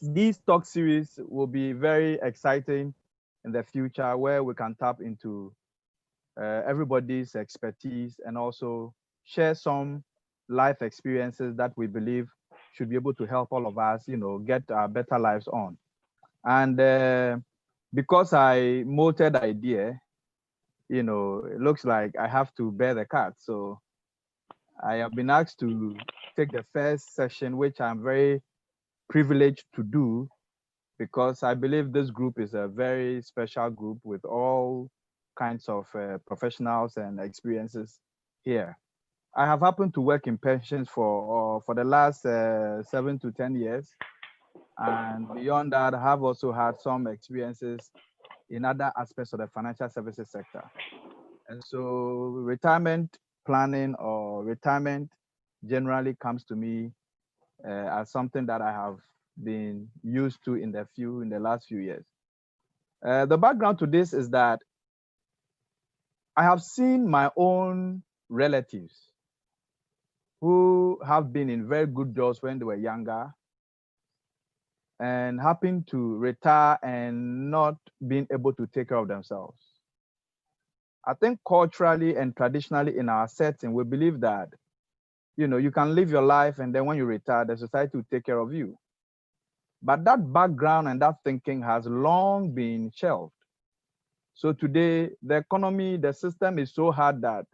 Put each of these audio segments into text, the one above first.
These talk series will be very exciting in the future, where we can tap into everybody's expertise and also share some life experiences that we believe should be able to help all of us, get our better lives on. And because I molded the idea, it looks like I have to bear the cat. So I have been asked to take the first session, which I'm very privileged to do because I believe this group is a very special group with all kinds of professionals and experiences here. I have happened to work in pensions for the last 7 to 10 years, and beyond that, I have also had some experiences in other aspects of the financial services sector. And so, retirement planning or retirement generally comes to me as something that I have been used to in the last few years. The background to this is that I have seen my own relatives who have been in very good jobs when they were younger and happen to retire and not being able to take care of themselves. I think culturally and traditionally in our setting, we believe that you can live your life and then when you retire, the society will take care of you. But that background and that thinking has long been shelved. So today, the economy, the system is so hard that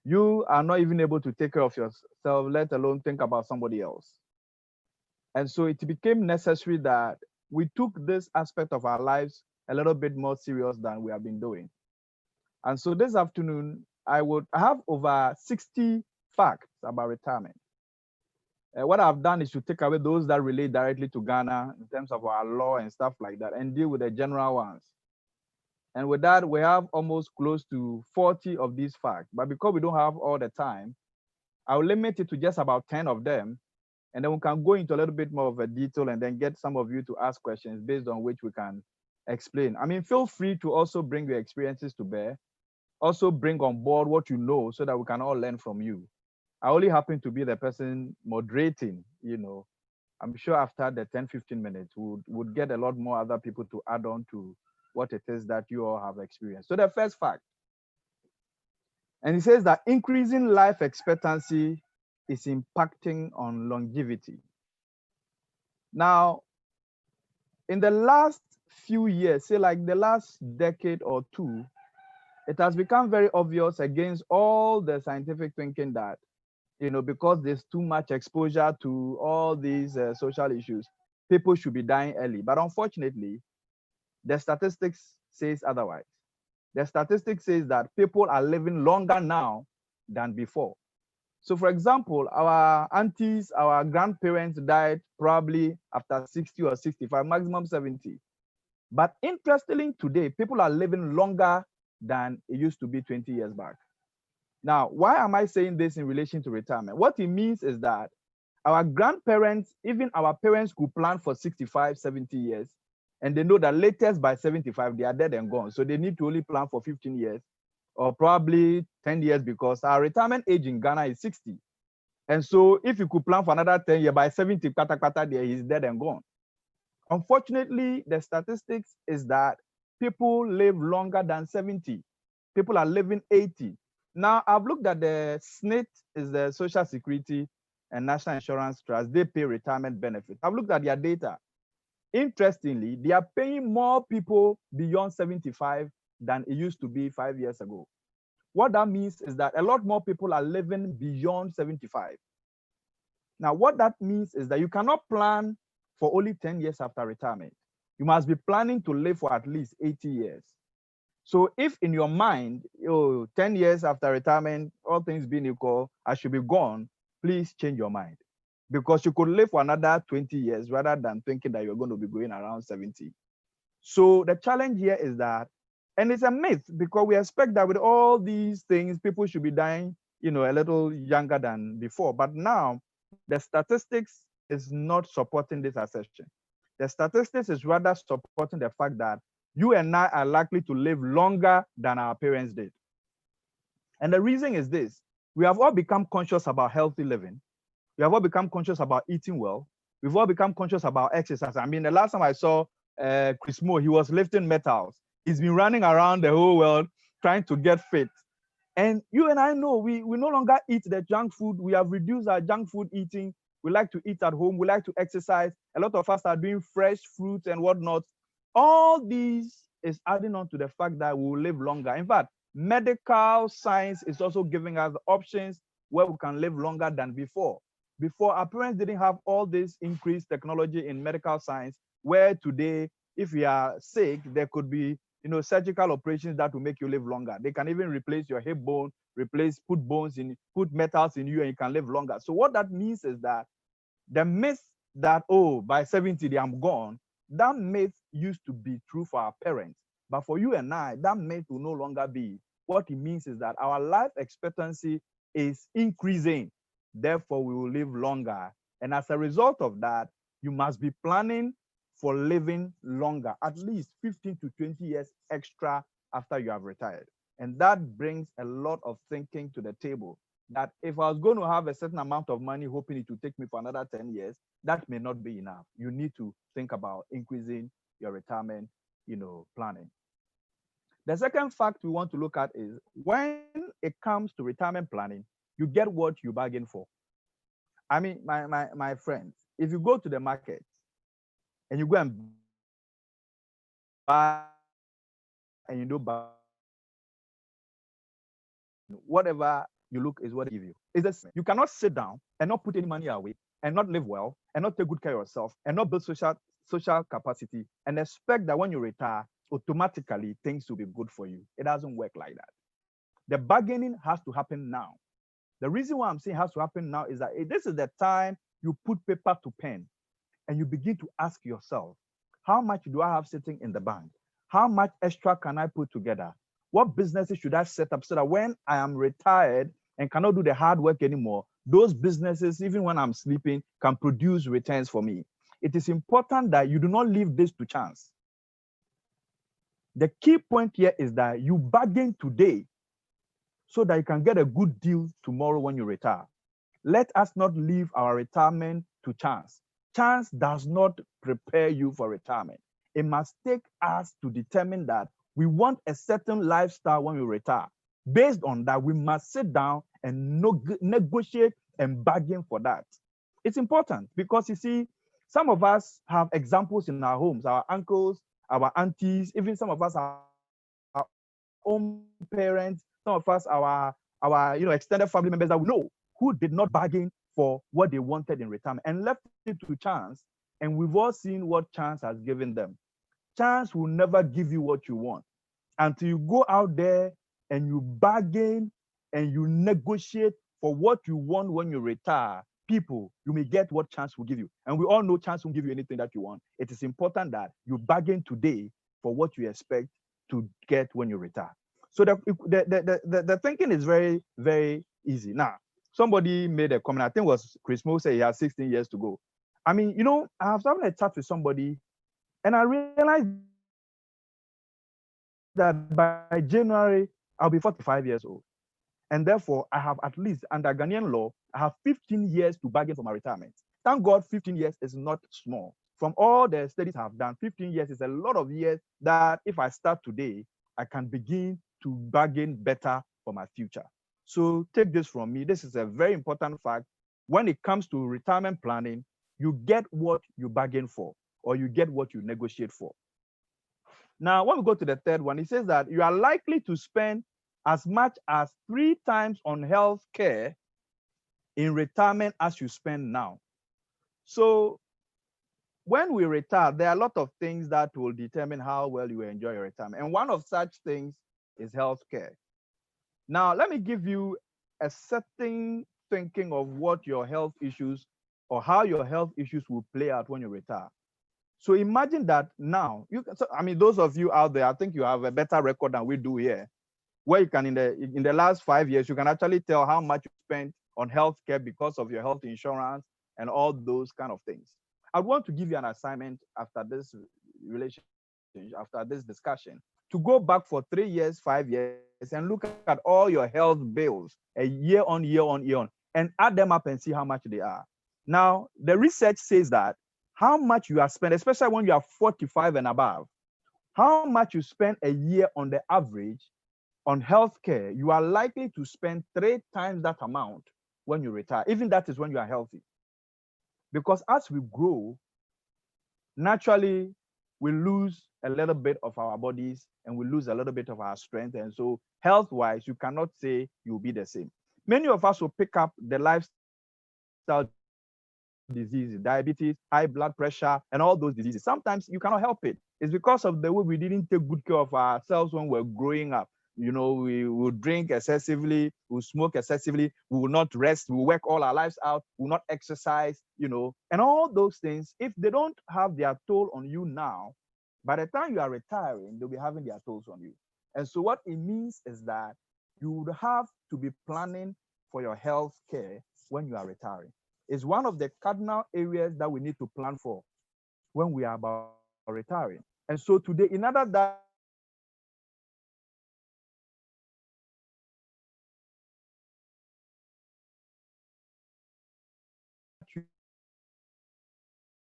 you are not even able to take care of yourself, let alone think about somebody else. And so it became necessary that we took this aspect of our lives a little bit more serious than we have been doing. And so this afternoon, I have over 60 facts about retirement. What I've done is to take away those that relate directly to Ghana in terms of our law and stuff like that and deal with the general ones. And with that, we have almost close to 40 of these facts. But because we don't have all the time, I'll limit it to just about 10 of them. And then we can go into a little bit more of a detail and then get some of you to ask questions based on which we can explain. I mean, feel free to also bring your experiences to bear. Also bring on board what you know so that we can all learn from you. I only happen to be the person moderating, I'm sure after the 10, 15 minutes, we would get a lot more other people to add on to what it is that you all have experienced. So the first fact, and it says that increasing life expectancy is impacting on longevity. Now, in the last few years, say like the last decade or two, it has become very obvious against all the scientific thinking that, because there's too much exposure to all these social issues, people should be dying early. But unfortunately, the statistics says otherwise. The statistics says that people are living longer now than before. So for example, our aunties, our grandparents died probably after 60 or 65, maximum 70. But interestingly today, people are living longer than it used to be 20 years back. Now, why am I saying this in relation to retirement? What it means is that our grandparents, even our parents could plan for 65, 70 years, and they know that latest by 75, they are dead and gone. So they need to only plan for 15 years or probably 10 years because our retirement age in Ghana is 60. And so if you could plan for another 10 years, by 70, there, he's dead and gone. Unfortunately, the statistics is that people live longer than 70. People are living 80. Now, I've looked at the SNIT, is the Social Security and National Insurance Trust. They pay retirement benefits. I've looked at their data. Interestingly, they are paying more people beyond 75 than it used to be 5 years ago. What that means is that a lot more people are living beyond 75. Now, what that means is that you cannot plan for only 10 years after retirement. You must be planning to live for at least 80 years. So if in your mind, 10 years after retirement, all things being equal, I should be gone, please change your mind. Because you could live for another 20 years rather than thinking that you're going to be going around 70. So the challenge here is that, and it's a myth because we expect that with all these things, people should be dying, a little younger than before. But now the statistics is not supporting this assertion. The statistics is rather supporting the fact that you and I are likely to live longer than our parents did. And the reason is this: we have all become conscious about healthy living. We have all become conscious about eating well. We've all become conscious about exercise. I mean, the last time I saw Chris Moore, he was lifting metals. He's been running around the whole world trying to get fit. And you and I know we no longer eat the junk food. We have reduced our junk food eating. We like to eat at home. We like to exercise. A lot of us are doing fresh fruits and whatnot. All these is adding on to the fact that we will live longer. In fact, medical science is also giving us options where we can live longer than before. Before, our parents didn't have all this increased technology in medical science, where today, if you are sick, there could be surgical operations that will make you live longer. They can even replace your hip bone, put metals in you, and you can live longer. So what that means is that the myth that, oh, by 70, I'm gone, that myth used to be true for our parents. But for you and I, that myth will no longer be. What it means is that our life expectancy is increasing. Therefore, we will live longer. And as a result of that, you must be planning for living longer, at least 15 to 20 years extra after you have retired. And that brings a lot of thinking to the table, that if I was going to have a certain amount of money, hoping it would take me for another 10 years, that may not be enough. You need to think about increasing your retirement, planning. The second fact we want to look at is when it comes to retirement planning, you get what you bargain for. I mean, my friends, if you go to the market and you go and buy and you don't buy, whatever you look is what they give you. It's the same. You cannot sit down and not put any money away and not live well and not take good care of yourself and not build social capacity and expect that when you retire, automatically things will be good for you. It doesn't work like that. The bargaining has to happen now. The reason why I'm saying it has to happen now is that this is the time you put paper to pen and you begin to ask yourself, how much do I have sitting in the bank? How much extra can I put together? What businesses should I set up so that when I am retired and cannot do the hard work anymore, those businesses, even when I'm sleeping, can produce returns for me? It is important that you do not leave this to chance. The key point here is that you bargain today so that you can get a good deal tomorrow when you retire. Let us not leave our retirement to chance. Chance does not prepare you for retirement. It must take us to determine that we want a certain lifestyle when we retire. Based on that, we must sit down and negotiate and bargain for that. It's important because you see, some of us have examples in our homes, our uncles, our aunties, even some of us, our own parents, some of us, our extended family members that we know who did not bargain for what they wanted in retirement and left it to chance. And we've all seen what chance has given them. Chance will never give you what you want until you go out there and you bargain and you negotiate for what you want when you retire. People, you may get what chance will give you. And we all know chance won't give you anything that you want. It is important that you bargain today for what you expect to get when you retire. So the thinking is very, very easy. Now, somebody made a comment, I think it was Chris Mo said he has 16 years to go. I mean, I was having a chat with somebody and I realized that by January, I'll be 45 years old. And therefore, I have at least, under Ghanaian law, I have 15 years to bargain for my retirement. Thank God, 15 years is not small. From all the studies I've done, 15 years is a lot of years that if I start today, I can begin to bargain better for my future. So take this from me. This is a very important fact. When it comes to retirement planning, you get what you bargain for, or you get what you negotiate for. Now, when we go to the third one, it says that you are likely to spend as much as 3 times on health care in retirement as you spend now. So when we retire, there are a lot of things that will determine how well you enjoy your retirement. And one of such things is health care. Now, let me give you a certain thinking of what your health issues or how your health issues will play out when you retire. So imagine that now, those of you out there, I think you have a better record than we do here, where you can, in the last 5 years, you can actually tell how much you spent on healthcare because of your health insurance and all those kind of things. I want to give you an assignment after this discussion, to go back for 3 years, 5 years, and look at all your health bills, a year on, and add them up and see how much they are. Now, the research says that how much you are spending, especially when you are 45 and above, how much you spend a year on the average on healthcare, you are likely to spend 3 times that amount when you retire. Even that is when you are healthy. Because as we grow, naturally, we lose a little bit of our bodies and we lose a little bit of our strength. And so, health wise, you cannot say you'll be the same. Many of us will pick up the lifestyle diseases, diabetes, high blood pressure, and all those diseases. Sometimes you cannot help it. It's because of the way we didn't take good care of ourselves when we were growing up. You know, we will drink excessively, we smoke excessively, we will not rest, we will work all our lives out, we will not exercise, you know, and all those things, if they don't have their toll on you now, by the time you are retiring, they'll be having their tolls on you. And so what it means is that you would have to be planning for your health care when you are retiring. It's one of the cardinal areas that we need to plan for when we are about retiring. And so today, in order that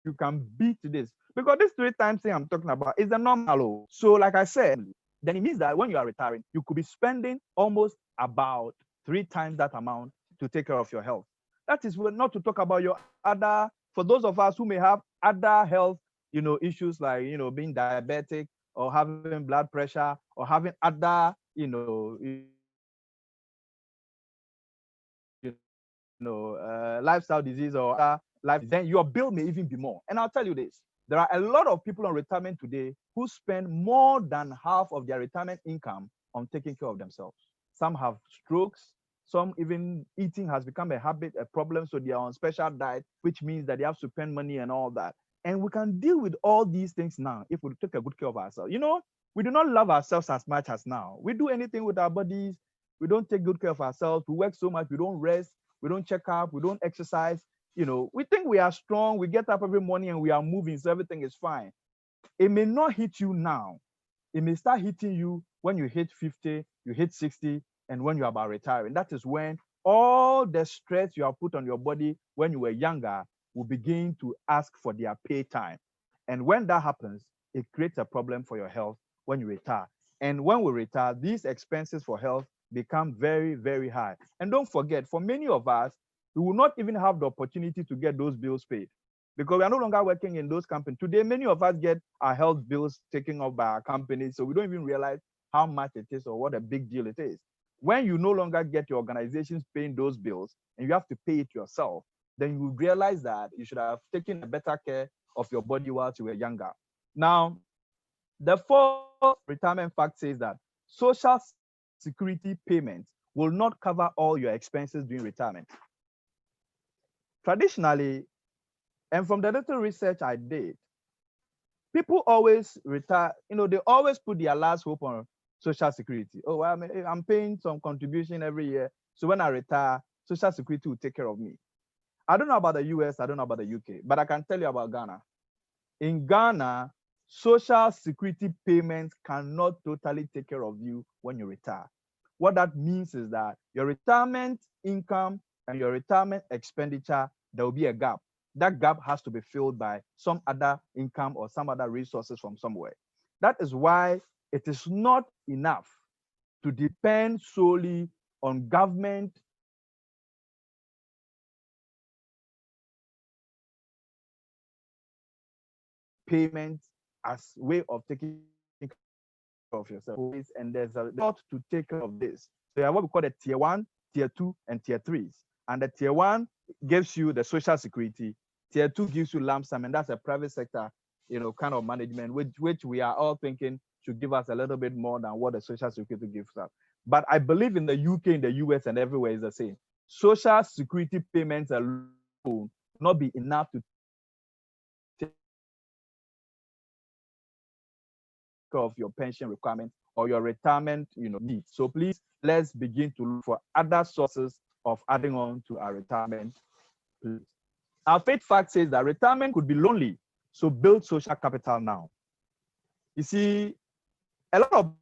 you can beat this, because this 3 times thing I'm talking about is the normal. So, like I said, then it means that when you are retiring, you could be spending almost about 3 times that amount to take care of your health. That is not to talk about your other, for those of us who may have other health, issues like, being diabetic or having blood pressure or having other, lifestyle disease or other life, then your bill may even be more. And I'll tell you this, there are a lot of people on retirement today who spend more than half of their retirement income on taking care of themselves. Some have strokes, some even eating has become a habit, a problem, so they are on special diet, which means that they have to spend money and all that. And we can deal with all these things now if we take a good care of ourselves. We do not love ourselves as much as now. We do anything with our bodies. We don't take good care of ourselves. We work so much. We don't rest. We don't check up. We don't exercise. We think we are strong. We get up every morning and we are moving, so everything is fine. It may not hit you now. It may start hitting you when you hit 50, you hit 60, and when you're about retiring. That is when all the stress you have put on your body when you were younger will begin to ask for their pay time. And when that happens, it creates a problem for your health when you retire. And when we retire, these expenses for health become very, very high. And don't forget, for many of us, we will not even have the opportunity to get those bills paid because we are no longer working in those companies. Today, many of us get our health bills taken up by our companies, so we don't even realize how much it is or what a big deal it is. When you no longer get your organizations paying those bills and you have to pay it yourself, then you realize that you should have taken a better care of your body while you were younger. Now, the fourth retirement fact says that social security payments will not cover all your expenses during retirement. Traditionally, and from the little research I did, people always retire, they always put their last hope on social security. Oh, well, I'm paying some contribution every year. So when I retire, social security will take care of me. I don't know about the US, I don't know about the UK, but I can tell you about Ghana. In Ghana, social security payments cannot totally take care of you when you retire. What that means is that your retirement income and your retirement expenditure, there will be a gap. That gap has to be filled by some other income or some other resources from somewhere. That is why it is not enough to depend solely on government payments as way of taking of yourself. And there's a lot to take care of this. So you have what we call the tier 1, tier 2, and tier 3s. And the tier 1 gives you the social security. Tier 2 gives you lump sum, and that's a private sector, kind of management, which we are all thinking should give us a little bit more than what the social security gives us. But I believe in the UK, in the US, and everywhere is the same. Social security payments alone will not be enough to of your pension requirement or your retirement needs. So please, let's begin to look for other sources of adding on to our retirement. Please. Our faith fact says that retirement could be lonely, so build social capital now. You see, a lot of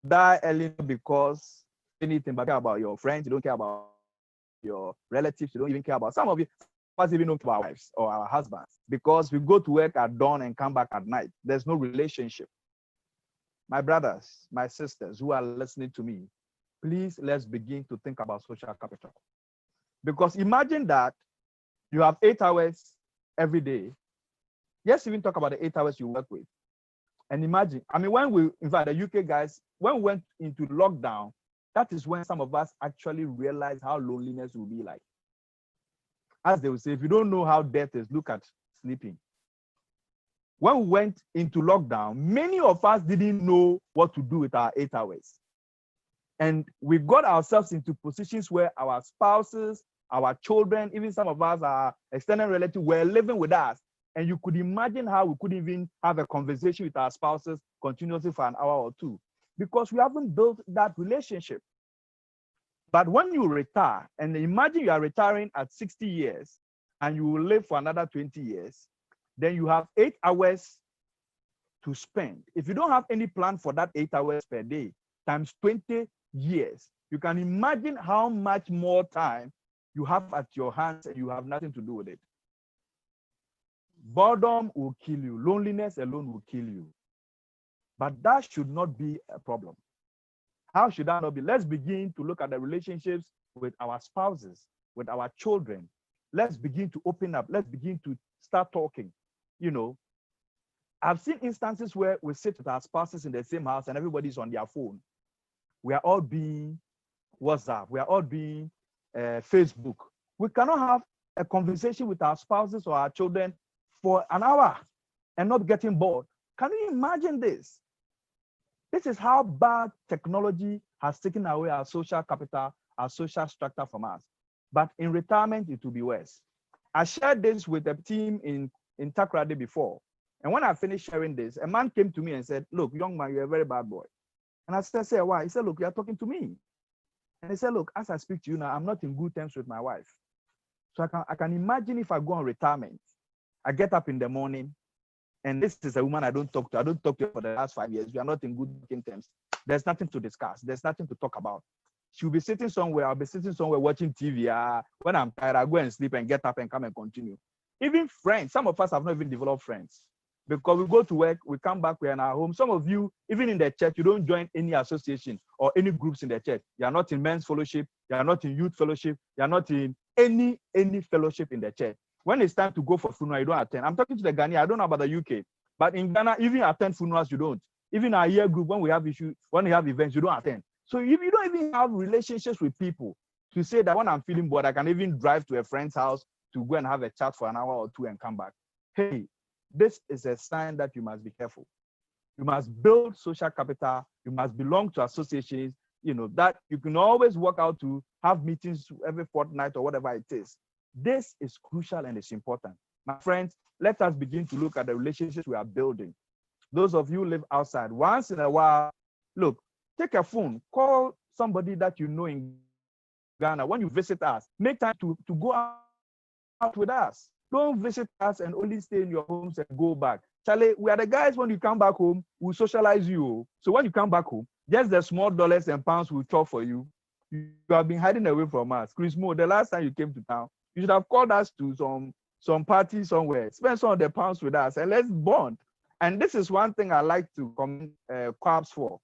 die early because anything but care about your friends, you don't care about your relatives you don't even care about. Some of us even don't care about our wives or our husbands because we go to work at dawn and come back at night. There's no relationship. My brothers, my sisters who are listening to me, please let's begin to think about social capital. Because imagine that you have 8 hours every day. Yes, even talk about the 8 hours you work with. And imagine, I mean, when we, in fact, the UK guys, when we went into lockdown, that is when some of us actually realized how loneliness will be like. As they would say, if you don't know how death is, look at sleeping. When we went into lockdown, many of us didn't know what to do with our 8 hours. And we got ourselves into positions where our spouses, our children, even some of us, our extended relatives, were living with us. And you could imagine how we couldn't even have a conversation with our spouses continuously for an hour or two because we haven't built that relationship. But when you retire, and imagine you are retiring at 60 years and you will live for another 20 years, then you have 8 hours to spend. If you don't have any plan for that 8 hours per day times 20 years, you can imagine how much more time you have at your hands and you have nothing to do with it. Boredom will kill you. Loneliness alone will kill you. But that should not be a problem. How should that not be? Let's begin to look at the relationships with our spouses, with our children. Let's begin to open up. Let's begin to start talking. You know, I've seen instances where we sit with our spouses in the same house and everybody's on their phone. We are all being WhatsApp. We are all being Facebook. We cannot have a conversation with our spouses or our children for an hour and not getting bored. Can you imagine this? This is how bad technology has taken away our social capital, our social structure from us. But in retirement, it will be worse. I shared this with a team in Takoradi before. And when I finished sharing this, a man came to me and said, look, young man, you're a very bad boy. And I said, why? He said, look, you're talking to me. And he said, look, as I speak to you now, I'm not in good terms with my wife. So I can imagine if I go on retirement, I get up in the morning, and this is a woman I don't talk to. I don't talk to her for the last 5 years. We are not in good terms. There's nothing to discuss. There's nothing to talk about. She'll be sitting somewhere. I'll be sitting somewhere watching TV. When I'm tired, I go and sleep and get up and come and continue. Even friends, some of us have not even developed friends because we go to work, we come back, we're in our home. Some of you, even in the church, you don't join any association or any groups in the church. You are not in men's fellowship. You are not in youth fellowship. You are not in any fellowship in the church. When it's time to go for funeral, you don't attend. I'm talking to the Ghanaian. I don't know about the UK, but in Ghana, even attend funerals, you don't. Even our year group, when we have issues, when we have events, you don't attend. So if you don't even have relationships with people to say that when I'm feeling bored, I can even drive to a friend's house to go and have a chat for an hour or two and come back. Hey, this is a sign that you must be careful. You must build social capital. You must belong to associations, you know, that you can always work out to have meetings every fortnight or whatever it is. This is crucial and it's important. My friends, let us begin to look at the relationships we are building. Those of you who live outside, once in a while, look, take a phone, call somebody that you know in Ghana. When you visit us, make time to go out with us. Don't visit us and only stay in your homes and go back. Charlie, we are the guys, when you come back home, we'll socialize you. So when you come back home, just the small dollars and pounds we'll chop for you. You have been hiding away from us. Chris Mo, the last time you came to town, you should have called us to some party somewhere. Spend some of the pounds with us and let's bond. And this is one thing I like to commend Kwabs for.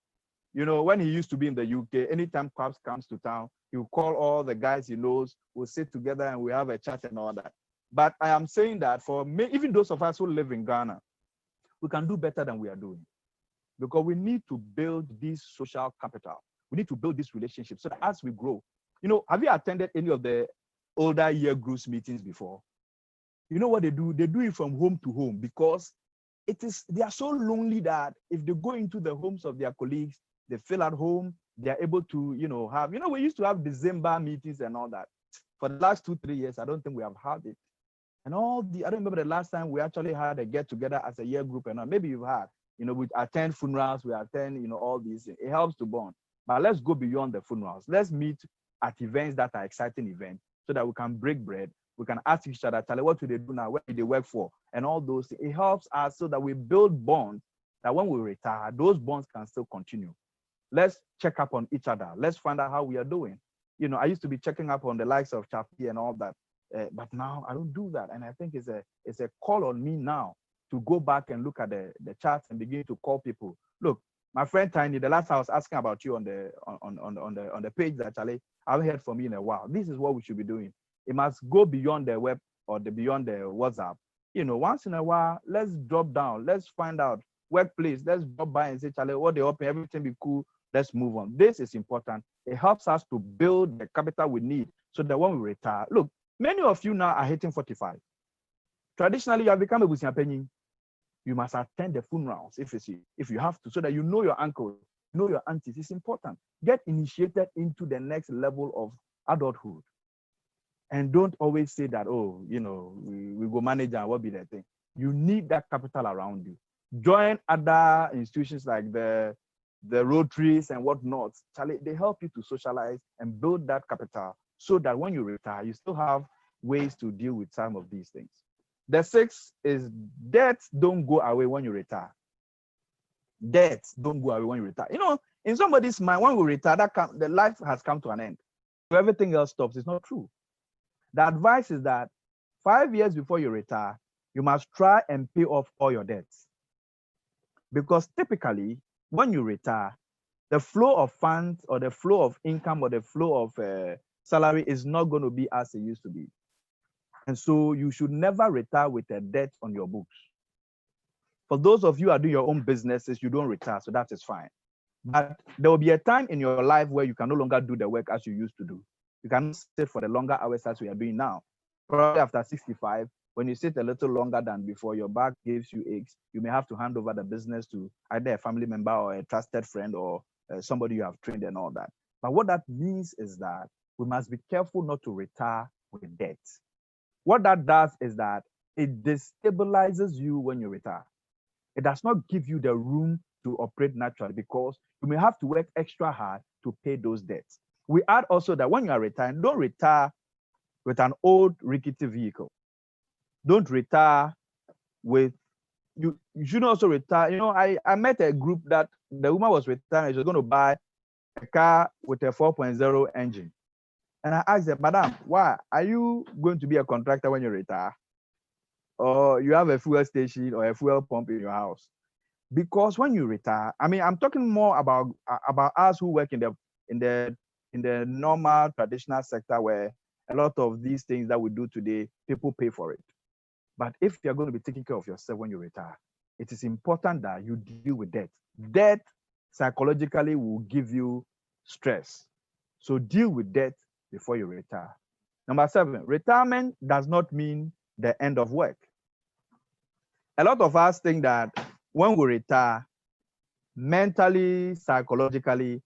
You know, when he used to be in the UK, anytime Kwabs comes to town, he'll call all the guys he knows, we'll sit together and we have a chat and all that. But I am saying that for me, even those of us who live in Ghana, we can do better than we are doing. Because we need to build this social capital. We need to build this relationship so that as we grow, you know, have you attended any of the older year groups meetings before? You know what they do? They do it from home to home because they are so lonely that if they go into the homes of their colleagues, they feel at home, they are able to, you know, we used to have December meetings and all that. For the last 2-3 years, I don't think we have had it. And I don't remember the last time we actually had a get together as a year group and all. Maybe you've had, you know, we attend funerals, we attend, you know, all these. It helps to bond. But let's go beyond the funerals. Let's meet at events that are exciting events so that we can break bread. We can ask each other, Charlie, what do they do now? What do they work for? And all those things. It helps us so that we build bonds that when we retire, those bonds can still continue. Let's check up on each other. Let's find out how we are doing. You know, I used to be checking up on the likes of Chappie and all that, but now I don't do that. And I think it's a call on me now to go back and look at the charts and begin to call people. Look, my friend Tiny, the last I was asking about you on the page that Charlie, I haven't heard from you in a while. This is what we should be doing. It must go beyond the web or beyond the WhatsApp. You know, once in a while, let's drop down. Let's find out workplace. Let's drop by and say, Charlie, what they open, everything be cool. Let's move on. This is important. It helps us to build the capital we need so that when we retire, look, many of you now are hitting 45. Traditionally, you have become a business. You must attend the funerals if you have to, so that you know your uncles, know your aunties. It's important. Get initiated into the next level of adulthood. And don't always say that, oh, you know, we go manage and what be the thing. You need that capital around you. Join other institutions like the Rotaries and whatnot. Charlie, they help you to socialize and build that capital so that when you retire, you still have ways to deal with some of these things. The sixth is debts don't go away when you retire. Debts don't go away when you retire. You know, in somebody's mind, when we retire, the life has come to an end. So everything else stops. It's not true. The advice is that 5 years before you retire, you must try and pay off all your debts. Because typically, when you retire, the flow of funds or the flow of income or the flow of salary is not going to be as it used to be. And so you should never retire with a debt on your books. For those of you who are doing your own businesses, you don't retire, so that is fine. But there will be a time in your life where you can no longer do the work as you used to do. You cannot sit for the longer hours as we are doing now. Probably after 65, when you sit a little longer than before, your back gives you aches. You may have to hand over the business to either a family member or a trusted friend or somebody you have trained and all that. But what that means is that we must be careful not to retire with debt. What that does is that it destabilizes you when you retire. It does not give you the room to operate naturally because you may have to work extra hard to pay those debts. We add also that when you are retiring, don't retire with an old rickety vehicle. Don't retire with, you should also retire. You know, I met a group that the woman was retiring, she was going to buy a car with a 4.0 engine. And I asked her, Madam, why? Are you going to be a contractor when you retire? Or you have a fuel station or a fuel pump in your house? Because when you retire, I mean, I'm talking more about us who work in the normal traditional sector where a lot of these things that we do today, people pay for it. But if you're going to be taking care of yourself when you retire, it is important that you deal with debt. Debt psychologically will give you stress. So deal with debt before you retire. Number 7, retirement does not mean the end of work. A lot of us think that when we retire, mentally, psychologically,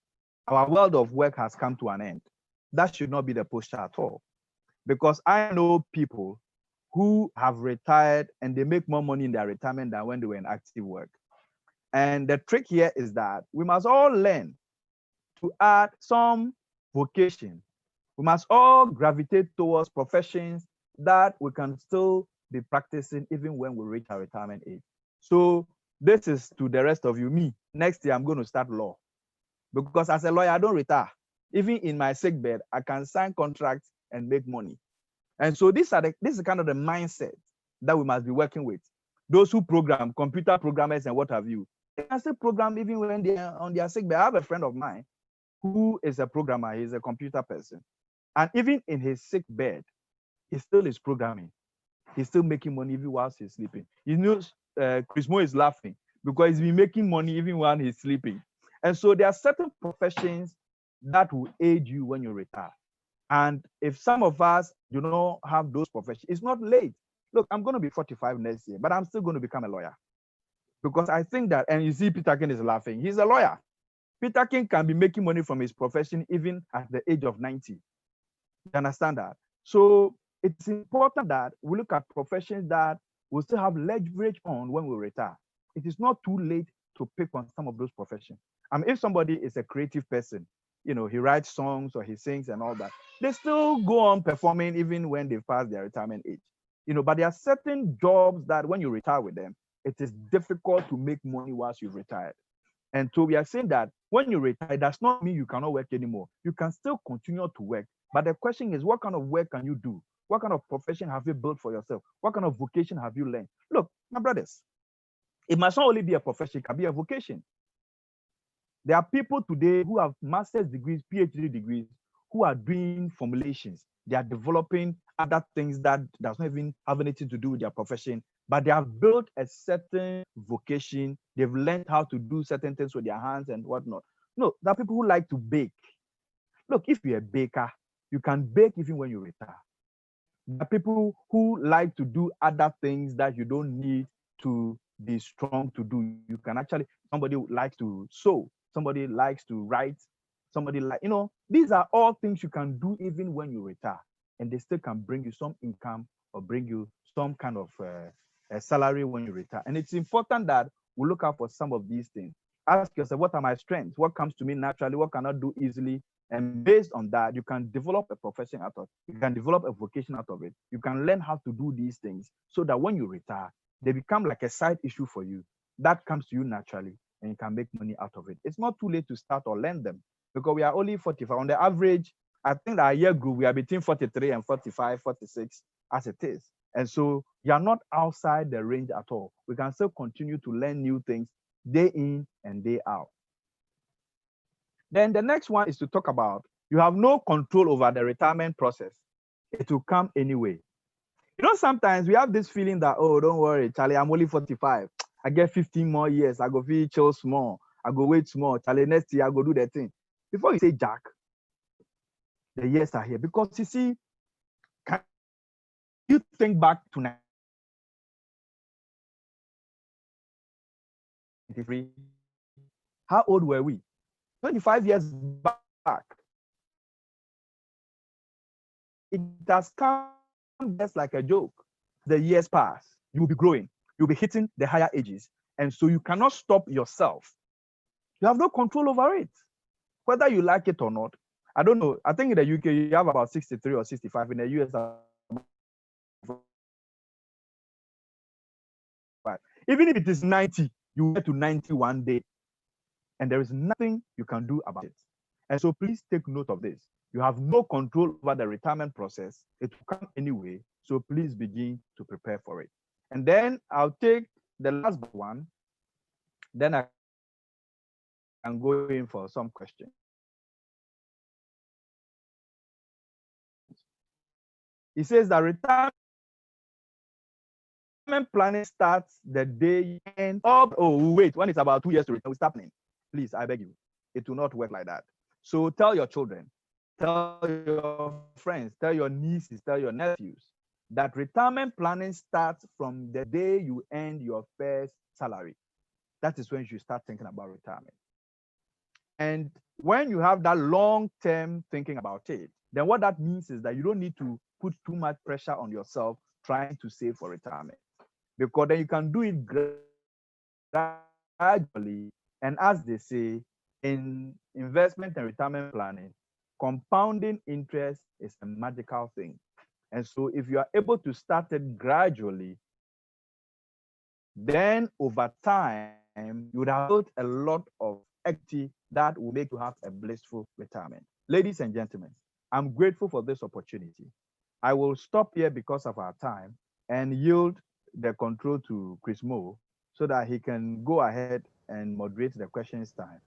our world of work has come to an end. That should not be the posture at all. Because I know people who have retired and they make more money in their retirement than when they were in active work. And the trick here is that we must all learn to add some vocation. We must all gravitate towards professions that we can still be practicing even when we reach our retirement age. So this is to the rest of you. Me, next year I'm going to start law. Because as a lawyer, I don't retire. Even in my sick bed, I can sign contracts and make money. And so this is kind of the mindset that we must be working with. Those who program, computer programmers and what have you, they can still program even when they are on their sick bed. I have a friend of mine who is a programmer. He's a computer person. And even in his sick bed, he still is programming. He's still making money even whilst he's sleeping. You know, Chris Mo is laughing because he's been making money even while he's sleeping. And so there are certain professions that will aid you when you retire. And if some of us do not have those professions, it's not late. Look, I'm going to be 45 next year, but I'm still going to become a lawyer. Because I think that, and you see Peter King is laughing, he's a lawyer. Peter King can be making money from his profession even at the age of 90. You understand that? So it's important that we look at professions that we'll still have leverage on when we retire. It is not too late to pick on some of those professions. I mean, if somebody is a creative person, you know, he writes songs or he sings and all that, they still go on performing even when they've passed their retirement age. You know, but there are certain jobs that when you retire with them, it is difficult to make money whilst you've retired. And so we are saying that when you retire, it does not mean you cannot work anymore. You can still continue to work. But the question is, what kind of work can you do? What kind of profession have you built for yourself? What kind of vocation have you learned? Look, my brothers, it must not only be a profession, it can be a vocation. There are people today who have master's degrees, PhD degrees, who are doing formulations. They are developing other things that does not even have anything to do with their profession, but they have built a certain vocation. They've learned how to do certain things with their hands and whatnot. No, there are people who like to bake. Look, if you're a baker, you can bake even when you retire. There are people who like to do other things that you don't need to be strong to do. You can actually, somebody likes to sew, somebody likes to write, somebody these are all things you can do even when you retire, and they still can bring you some income or bring you some kind of a salary when you retire. And it's important that we look out for some of these things. Ask yourself, what are my strengths? What comes to me naturally? What can I do easily? And based on that, you can develop a profession out of it. You can develop a vocation out of it. You can learn how to do these things so that when you retire, they become like a side issue for you. That comes to you naturally, and you can make money out of it. It's not too late to start or learn them, because we are only 45. On the average, I think that our year group, we are between 43 and 45, 46 as it is. And so you are not outside the range at all. We can still continue to learn new things day in and day out. Then the next one is to talk about, you have no control over the retirement process. It will come anyway. Sometimes we have this feeling that, oh, don't worry, Charlie, I'm only 45. I get 15 more years. I go feel chill small. I go wait small. Charlie, next year I go do the thing. Before you say Jack, the years are here. Because you see, can you think back to 93? How old were we? 25 years back. It has come just like a joke. The years pass. You will be growing. You'll be hitting the higher ages. And so you cannot stop yourself. You have no control over it, whether you like it or not. I don't know. I think in the UK, you have about 63 or 65. In the US, even if it is 90, you get to 90 one day. And there is nothing you can do about it. And so please take note of this. You have no control over the retirement process. It will come anyway. So please begin to prepare for it. And then I'll take the last one. Then I can go in for some questions. He says that retirement planning starts the day you end up. Oh, wait, when it's about 2 years to retire, we start planning. Please, I beg you. It will not work like that. So tell your children, tell your friends, tell your nieces, tell your nephews that retirement planning starts from the day you earn your first salary. That is when you start thinking about retirement. And when you have that long-term thinking about it, then what that means is that you don't need to put too much pressure on yourself trying to save for retirement, because then you can do it gradually. And as they say, in investment and retirement planning, compounding interest is a magical thing. And so if you are able to start it gradually, then over time, you would have built a lot of equity that will make you have a blissful retirement. Ladies and gentlemen, I'm grateful for this opportunity. I will stop here because of our time and yield the control to Chris Moe so that he can go ahead and moderate the questions time.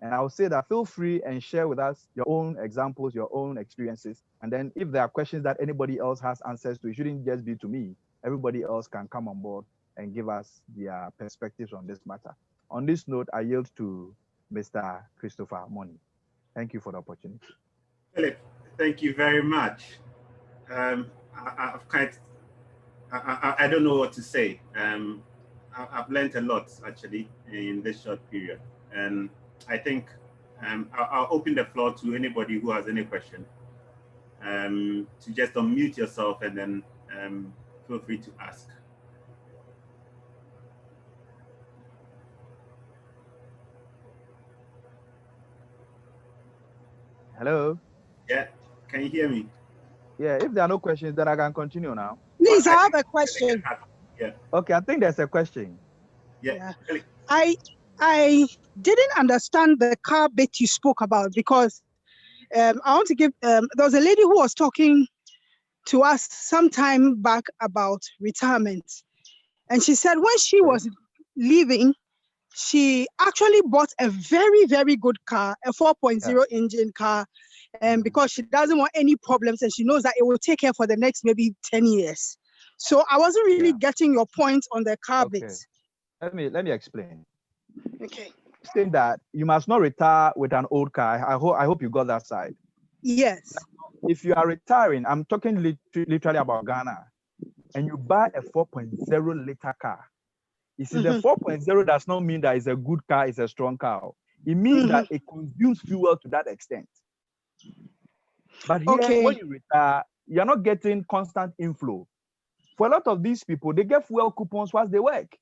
And I'll say that feel free and share with us your own examples, your own experiences. And then if there are questions that anybody else has answers to, it shouldn't just be to me. Everybody else can come on board and give us their perspectives on this matter. On this note, I yield to Mr. Christopher Money. Thank you for the opportunity. Philip, thank you very much. I don't know what to say. I've learned a lot actually in this short period, and I think I'll open the floor to anybody who has any question. To just unmute yourself and then feel free to ask. Hello? Yeah, can you hear me? Yeah, if there are no questions, then I can continue now. Please, I have a question. Yeah. Okay, I think there's a question. Yeah. I didn't understand the car bit you spoke about, because I want to give, there was a lady who was talking to us some time back about retirement. And she said when she was leaving, she actually bought a very, very good car, a 4.0 engine car, and because she doesn't want any problems and she knows that it will take her for the next maybe 10 years. So I wasn't really getting your point on the car bits. Let me explain. Okay. Saying that you must not retire with an old car. I hope you got that side. Yes. Now, if you are retiring, I'm talking literally about Ghana, and you buy a 4.0 liter car. You see, the 4.0 does not mean that it's a good car, it's a strong car. It means that it consumes fuel to that extent. But here, when you retire, you're not getting constant inflow. For a lot of these people, they get fuel coupons whilst they work.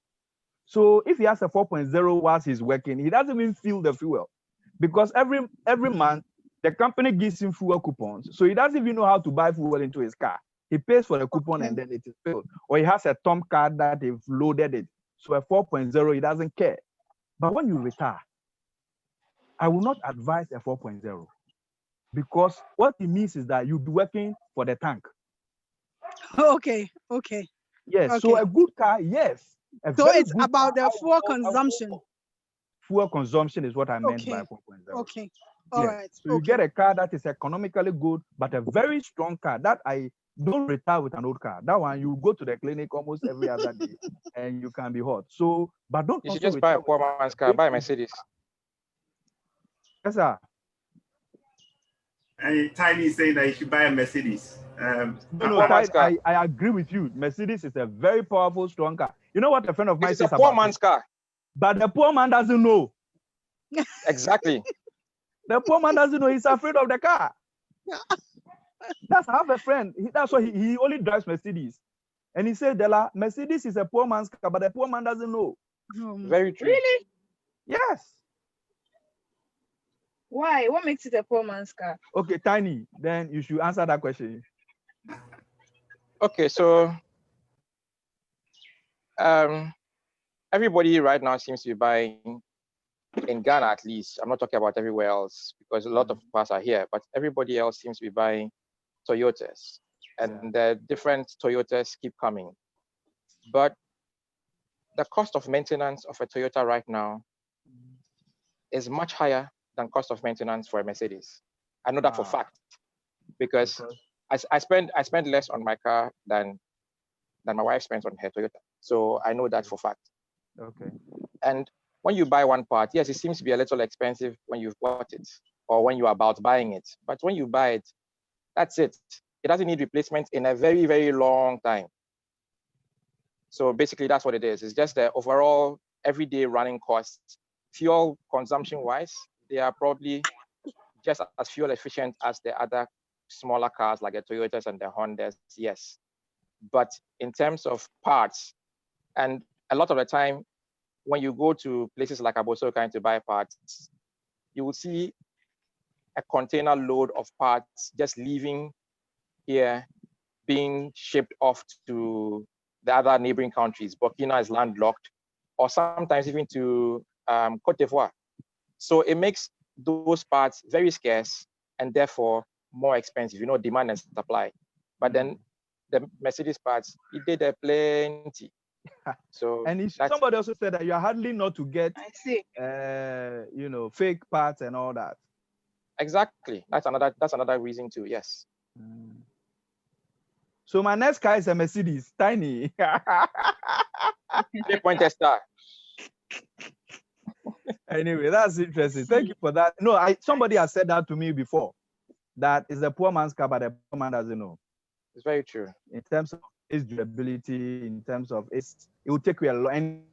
So if he has a 4.0 whilst he's working, he doesn't even feel the fuel, because every month the company gives him fuel coupons. So he doesn't even know how to buy fuel into his car. He pays for the coupon and then it is filled. Or he has a Tom card that they've loaded it. So a 4.0, he doesn't care. But when you retire, I will not advise a 4.0, because what it means is that you'll be working for the tank. Okay. Yes. Okay. So a good car, yes. So it's about the fuel consumption. Fuel consumption is what I meant by 4.0. Okay. All right. So you get a car that is economically good, but a very strong car. That I don't retire with an old car. That one you go to the clinic almost every other day, and you can be hot. So, but don't. You should just buy a poor man's car. Buy a Mercedes. Yes, sir. And Tiny is saying that you should buy a Mercedes. No, I agree with you. Mercedes is a very powerful, strong car. You know what a friend of mine says about it? It's a poor man's car. But the poor man doesn't know. Exactly. The poor man doesn't know. He's afraid of the car. That's I have a friend. That's why he only drives Mercedes. And he said, Della, Mercedes is a poor man's car, but the poor man doesn't know. Very true. Really? Yes. Why? What makes it a poor man's car? Okay, Tiny, then you should answer that question. Okay, so everybody right now seems to be buying, in Ghana at least, I'm not talking about everywhere else because a lot of us are here, but everybody else seems to be buying Toyotas, and the different Toyotas keep coming. But the cost of maintenance of a Toyota right now is much higher than cost of maintenance for a Mercedes. I know that for fact, because I spend less on my car than my wife spends on her Toyota. So I know that for fact. Okay. And when you buy one part, yes, it seems to be a little expensive when you've bought it or when you're about buying it. But when you buy it, that's it. It doesn't need replacement in a very, very long time. So basically that's what it is. It's just the overall everyday running costs. Fuel consumption wise, they are probably just as fuel efficient as the other smaller cars like the Toyotas and the Hondas, yes. But in terms of parts, and a lot of the time, when you go to places like Abosokan to buy parts, you will see a container load of parts just leaving here, being shipped off to the other neighboring countries. Burkina is landlocked, or sometimes even to Cote d'Ivoire. So it makes those parts very scarce and therefore more expensive, you know, demand and supply. But then the Mercedes parts, it did a plenty. So and somebody also said that you're hardly not to get, I see. You know, fake parts and all that. Exactly. That's another reason too. Yes. So my next car is a Mercedes, Tiny. 3-point star. Anyway, that's interesting. Thank you for that. No, somebody has said that to me before. That is a poor man's car, but the poor man doesn't know. It's very true. In terms of its durability, in terms of it will take you a long.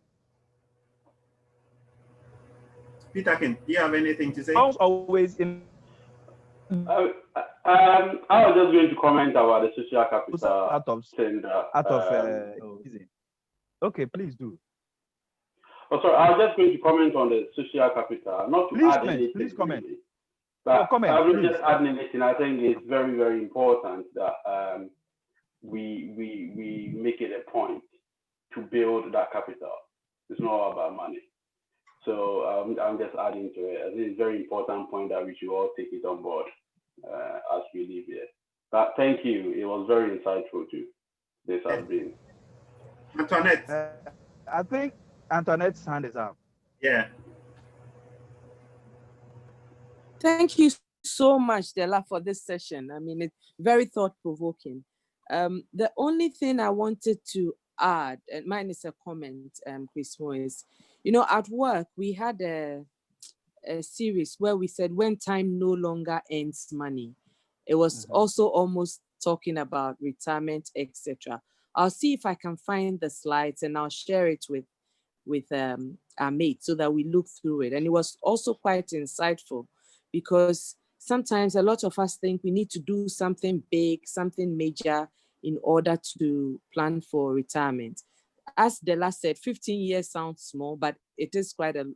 Peter, do you have anything to say? Always in. I was just going to comment about the social capital Okay, please do. Oh, sorry, I was just going to comment on the social capital. Not to add anything. Please comment. Really, but I will just add anything. I think it's very, very important that we make it a point to build that capital. It's not about money. So I'm just adding to it. I think it's a very important point that we should all take it on board as we leave here. But thank you. It was very insightful too. This has been. Antoinette. I think Antoinette's hand is up. Yeah. Thank you so much, Dela, for this session. I mean, it's very thought-provoking. The only thing I wanted to add, and mine is a comment, Chris Moore, is, at work, we had a series where we said when time no longer earns money. It was also almost talking about retirement, etc. I'll see if I can find the slides and I'll share it with our mate so that we look through it. And it was also quite insightful because sometimes a lot of us think we need to do something big, something major in order to plan for retirement. As Dela said, 15 years sounds small, but it is quite a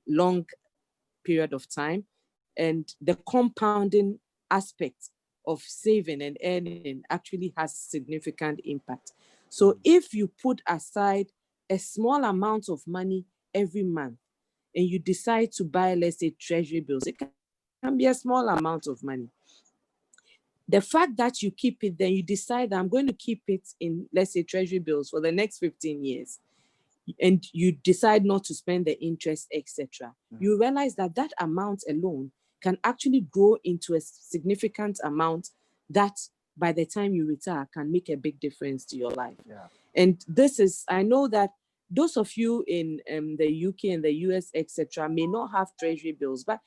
long period of time. And the compounding aspect of saving and earning actually has significant impact. So if you put aside a small amount of money every month and you decide to buy, let's say, treasury bills, it can be a small amount of money. The fact that you keep it, then you decide I'm going to keep it in, let's say, treasury bills for the next 15 years, and you decide not to spend the interest, etc. You realize that that amount alone can actually grow into a significant amount that by the time you retire can make a big difference to your life. Yeah. And this is, I know that those of you in the UK and the US, etc., may not have treasury bills, but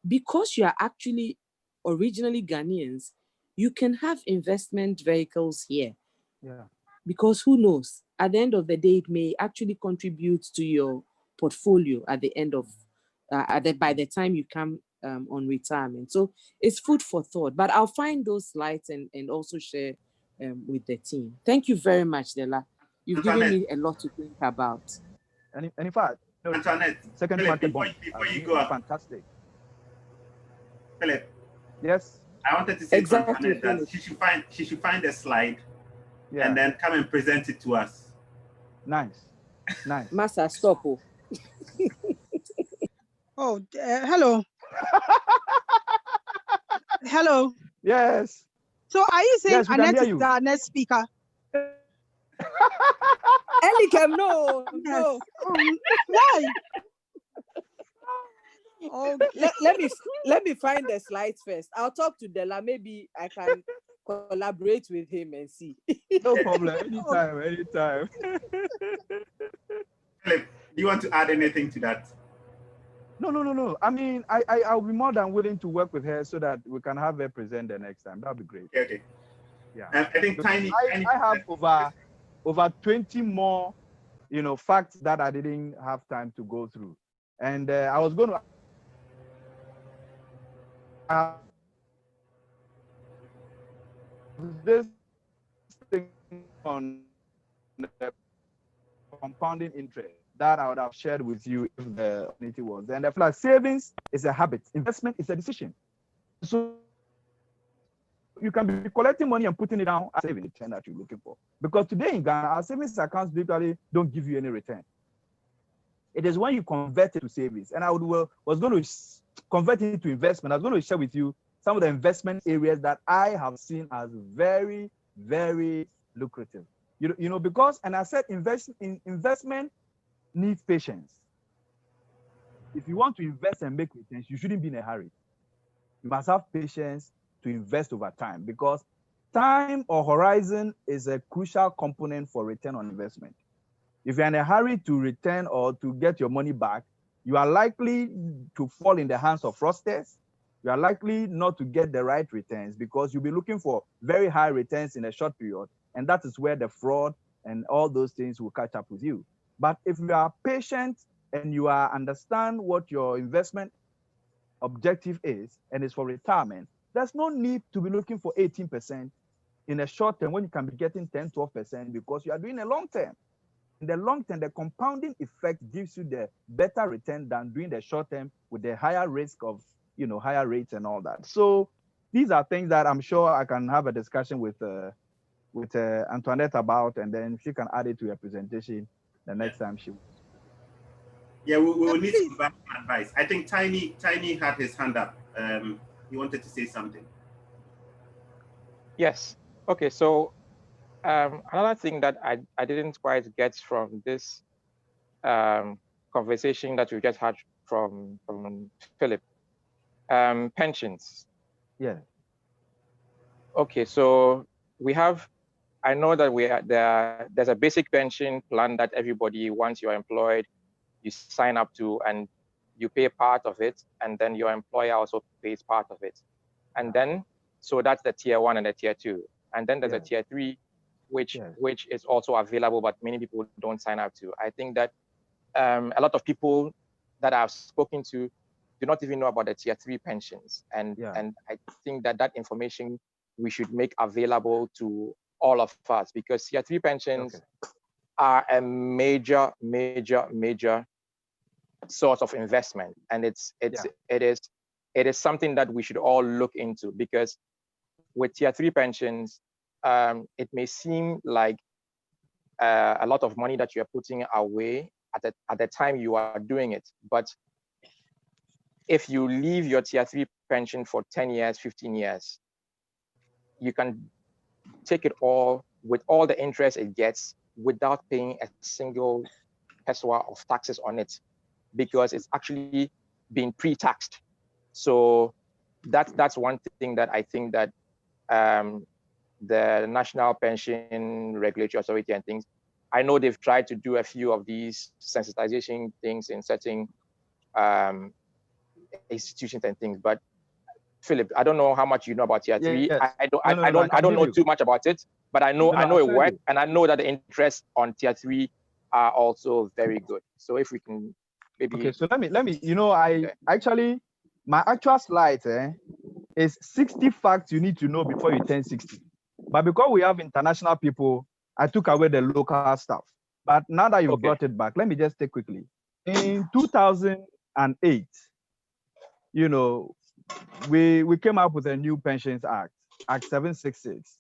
because you are actually originally Ghanaians, you can have investment vehicles here. Yeah. Because who knows, at the end of the day, it may actually contribute to your portfolio at the end of, by the time you come on retirement. So it's food for thought, but I'll find those slides and also share with the team. Thank you very much, Dela. You've given me a lot to think about. And in fact, Antoinette, second Philip, market before bond, you go, fantastic. Philip. Yes. I wanted to say exactly to Antoinette that she should find a slide Yeah. and then come and present it to us. Nice. Master, stop. Hello. Hello. Yes. So are you saying Yes, we can Annette hear is you. our next speaker? Elikem, no. Why? Okay. Let me find the slides first. I'll talk to Dela. Maybe I can collaborate with him and see. No problem. Anytime. Philip, do you want to add anything to that? No. I mean, I'll be more than willing to work with her so that we can have her present the next time. That'll be great. Okay. Yeah. I think I have over 20 more, facts that I didn't have time to go through, and I was going to. This thing on the compounding interest that I would have shared with you if the opportunity was. And I feel like savings is a habit, investment is a decision. So you can be collecting money and putting it down as saving return that you're looking for. Because today in Ghana, our savings accounts literally don't give you any return. It is when you convert it to savings. And I was going to convert it to investment. I was going to share with you some of the investment areas that I have seen as very, very lucrative. Because, and I said investment needs patience. If you want to invest and make returns, you shouldn't be in a hurry. You must have patience to invest over time, because time or horizon is a crucial component for return on investment. If you're in a hurry to return or to get your money back, you are likely to fall in the hands of fraudsters. You are likely not to get the right returns because you'll be looking for very high returns in a short period. And that is where the fraud and all those things will catch up with you. But if you are patient and you understand what your investment objective is, and it's for retirement, there's no need to be looking for 18% in a short term when you can be getting 10, 12% because you are doing a long term. In the long term, the compounding effect gives you the better return than doing the short term with the higher risk of, higher rates and all that. So these are things that I'm sure I can have a discussion with Antoinette about, and then she can add it to her presentation the next time she. Yeah, we will need please. some back advice. I think Tiny had his hand up. He wanted to say something. Yes. Okay. So another thing that I didn't quite get from this conversation that we just had from Philip, pensions. Yeah. Okay. So we have. I know that there's a basic pension plan that everybody, once you're employed, you sign up to and you pay part of it, and then your employer also pays part of it. And then, so that's the tier 1 and the tier 2. And then there's a tier 3, which is also available, but many people don't sign up to. I think that a lot of people that I've spoken to do not even know about the tier 3 pensions. And I think that information we should make available to all of us, because tier 3 pensions are a major source of investment, and it is something that we should all look into, because with tier 3 pensions, it may seem like a lot of money that you are putting away at the time you are doing it, but if you leave your tier 3 pension for 10 years, 15 years, you can take it all with all the interest it gets without paying a single peso of taxes on it, because it's actually being pre-taxed. So that's one thing that I think that the National Pension Regulatory Authority and things, I know they've tried to do a few of these sensitization things in certain institutions and things, but Philip, I don't know how much you know about tier 3. Yes. I don't know too much about it, but I know it works, and I know that the interest on tier 3 are also very good. So if we can maybe. Okay, so let me, actually, my actual slide is 60 facts you need to know before you turn 60. But because we have international people, I took away the local stuff. But now that you've brought it back, let me just take quickly. In 2008, we came up with a new Pensions Act, Act 766.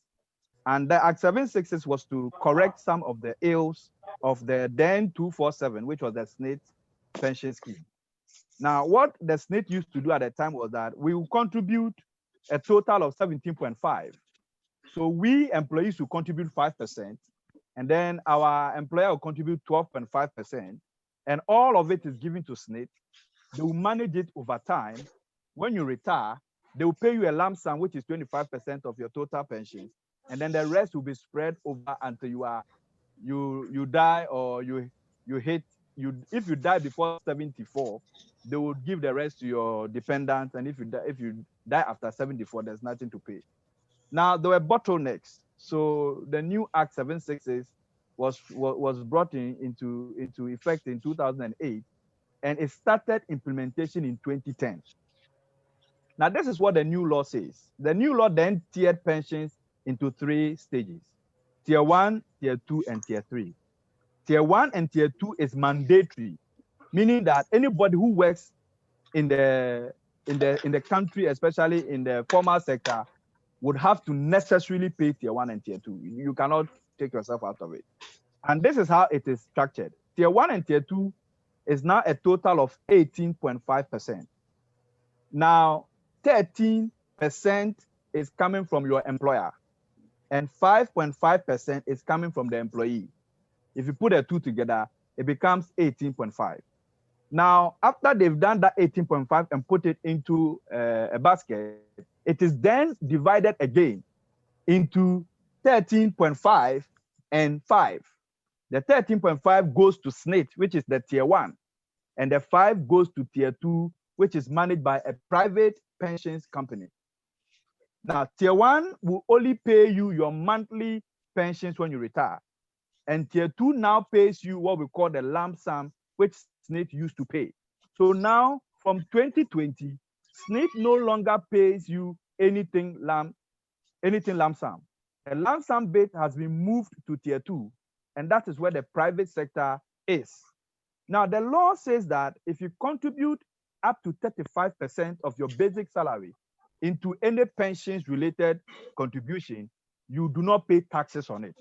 And the Act 766 was to correct some of the ills of the then 247, which was the SNIT pension scheme. Now, what the SNIT used to do at the time was that we would contribute a total of 17.5. So we employees will contribute 5%, and then our employer will contribute 12.5%, and all of it is given to SNIT. They will manage it over time. When you retire, they will pay you a lump sum, which is 25% of your total pensions, and then the rest will be spread over until you die, or if you die before 74, they would give the rest to your dependents, and if you die after 74, there's nothing to pay. Now there were bottlenecks, so the new Act 766 was brought into effect in 2008, and it started implementation in 2010. Now this is what the new law says. The new law then tiered pensions into 3 stages: tier 1, tier 2, and tier 3. Tier 1 and tier 2 is mandatory, meaning that anybody who works in the country, especially in the formal sector, would have to necessarily pay tier 1 and tier 2. You cannot take yourself out of it. And this is how it is structured. Tier 1 and tier 2 is now a total of 18.5%. Now, 13% is coming from your employer, and 5.5% is coming from the employee. If you put the two together, it becomes 18.5. Now, after they've done that 18.5 and put it into a basket, it is then divided again into 13.5 and 5. The 13.5 goes to SNIT, which is the tier 1, and the 5 goes to tier 2, which is managed by a private pensions company. Now, tier 1 will only pay you your monthly pensions when you retire, and tier 2 now pays you what we call the lump sum, which SNIT used to pay. So now, from 2020, SNIT no longer pays you anything lump sum. The lump sum bit has been moved to tier 2, and that is where the private sector is. Now, the law says that if you contribute up to 35% of your basic salary into any pensions-related contribution, you do not pay taxes on it.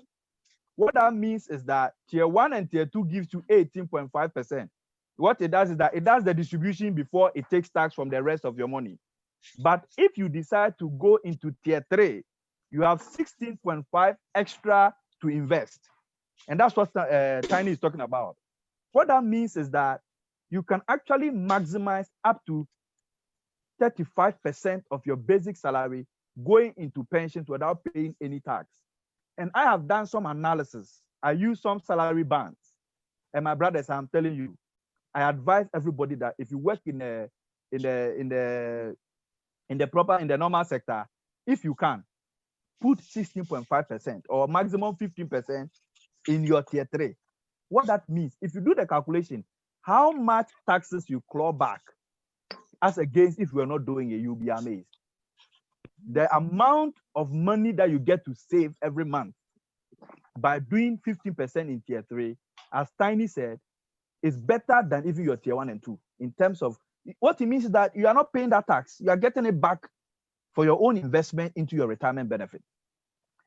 What that means is that tier 1 and tier 2 gives you 18.5%, what it does is that it does the distribution before it takes tax from the rest of your money. But if you decide to go into tier 3, you have 16.5 extra to invest. And that's what Tiny is talking about. What that means is that you can actually maximize up to 35% of your basic salary going into pensions without paying any tax. And I have done some analysis. I use some salary bands. And my brothers, I'm telling you, I advise everybody that if you work in the normal sector, if you can, put 16.5% or maximum 15% in your tier 3. What that means, if you do the calculation, how much taxes you claw back as against if you are not doing it, you'll be amazed. The amount of money that you get to save every month by doing 15% in tier 3, as Tiny said, is better than even your tier 1 and 2 in terms of what it means is that you are not paying that tax. You are getting it back for your own investment into your retirement benefit.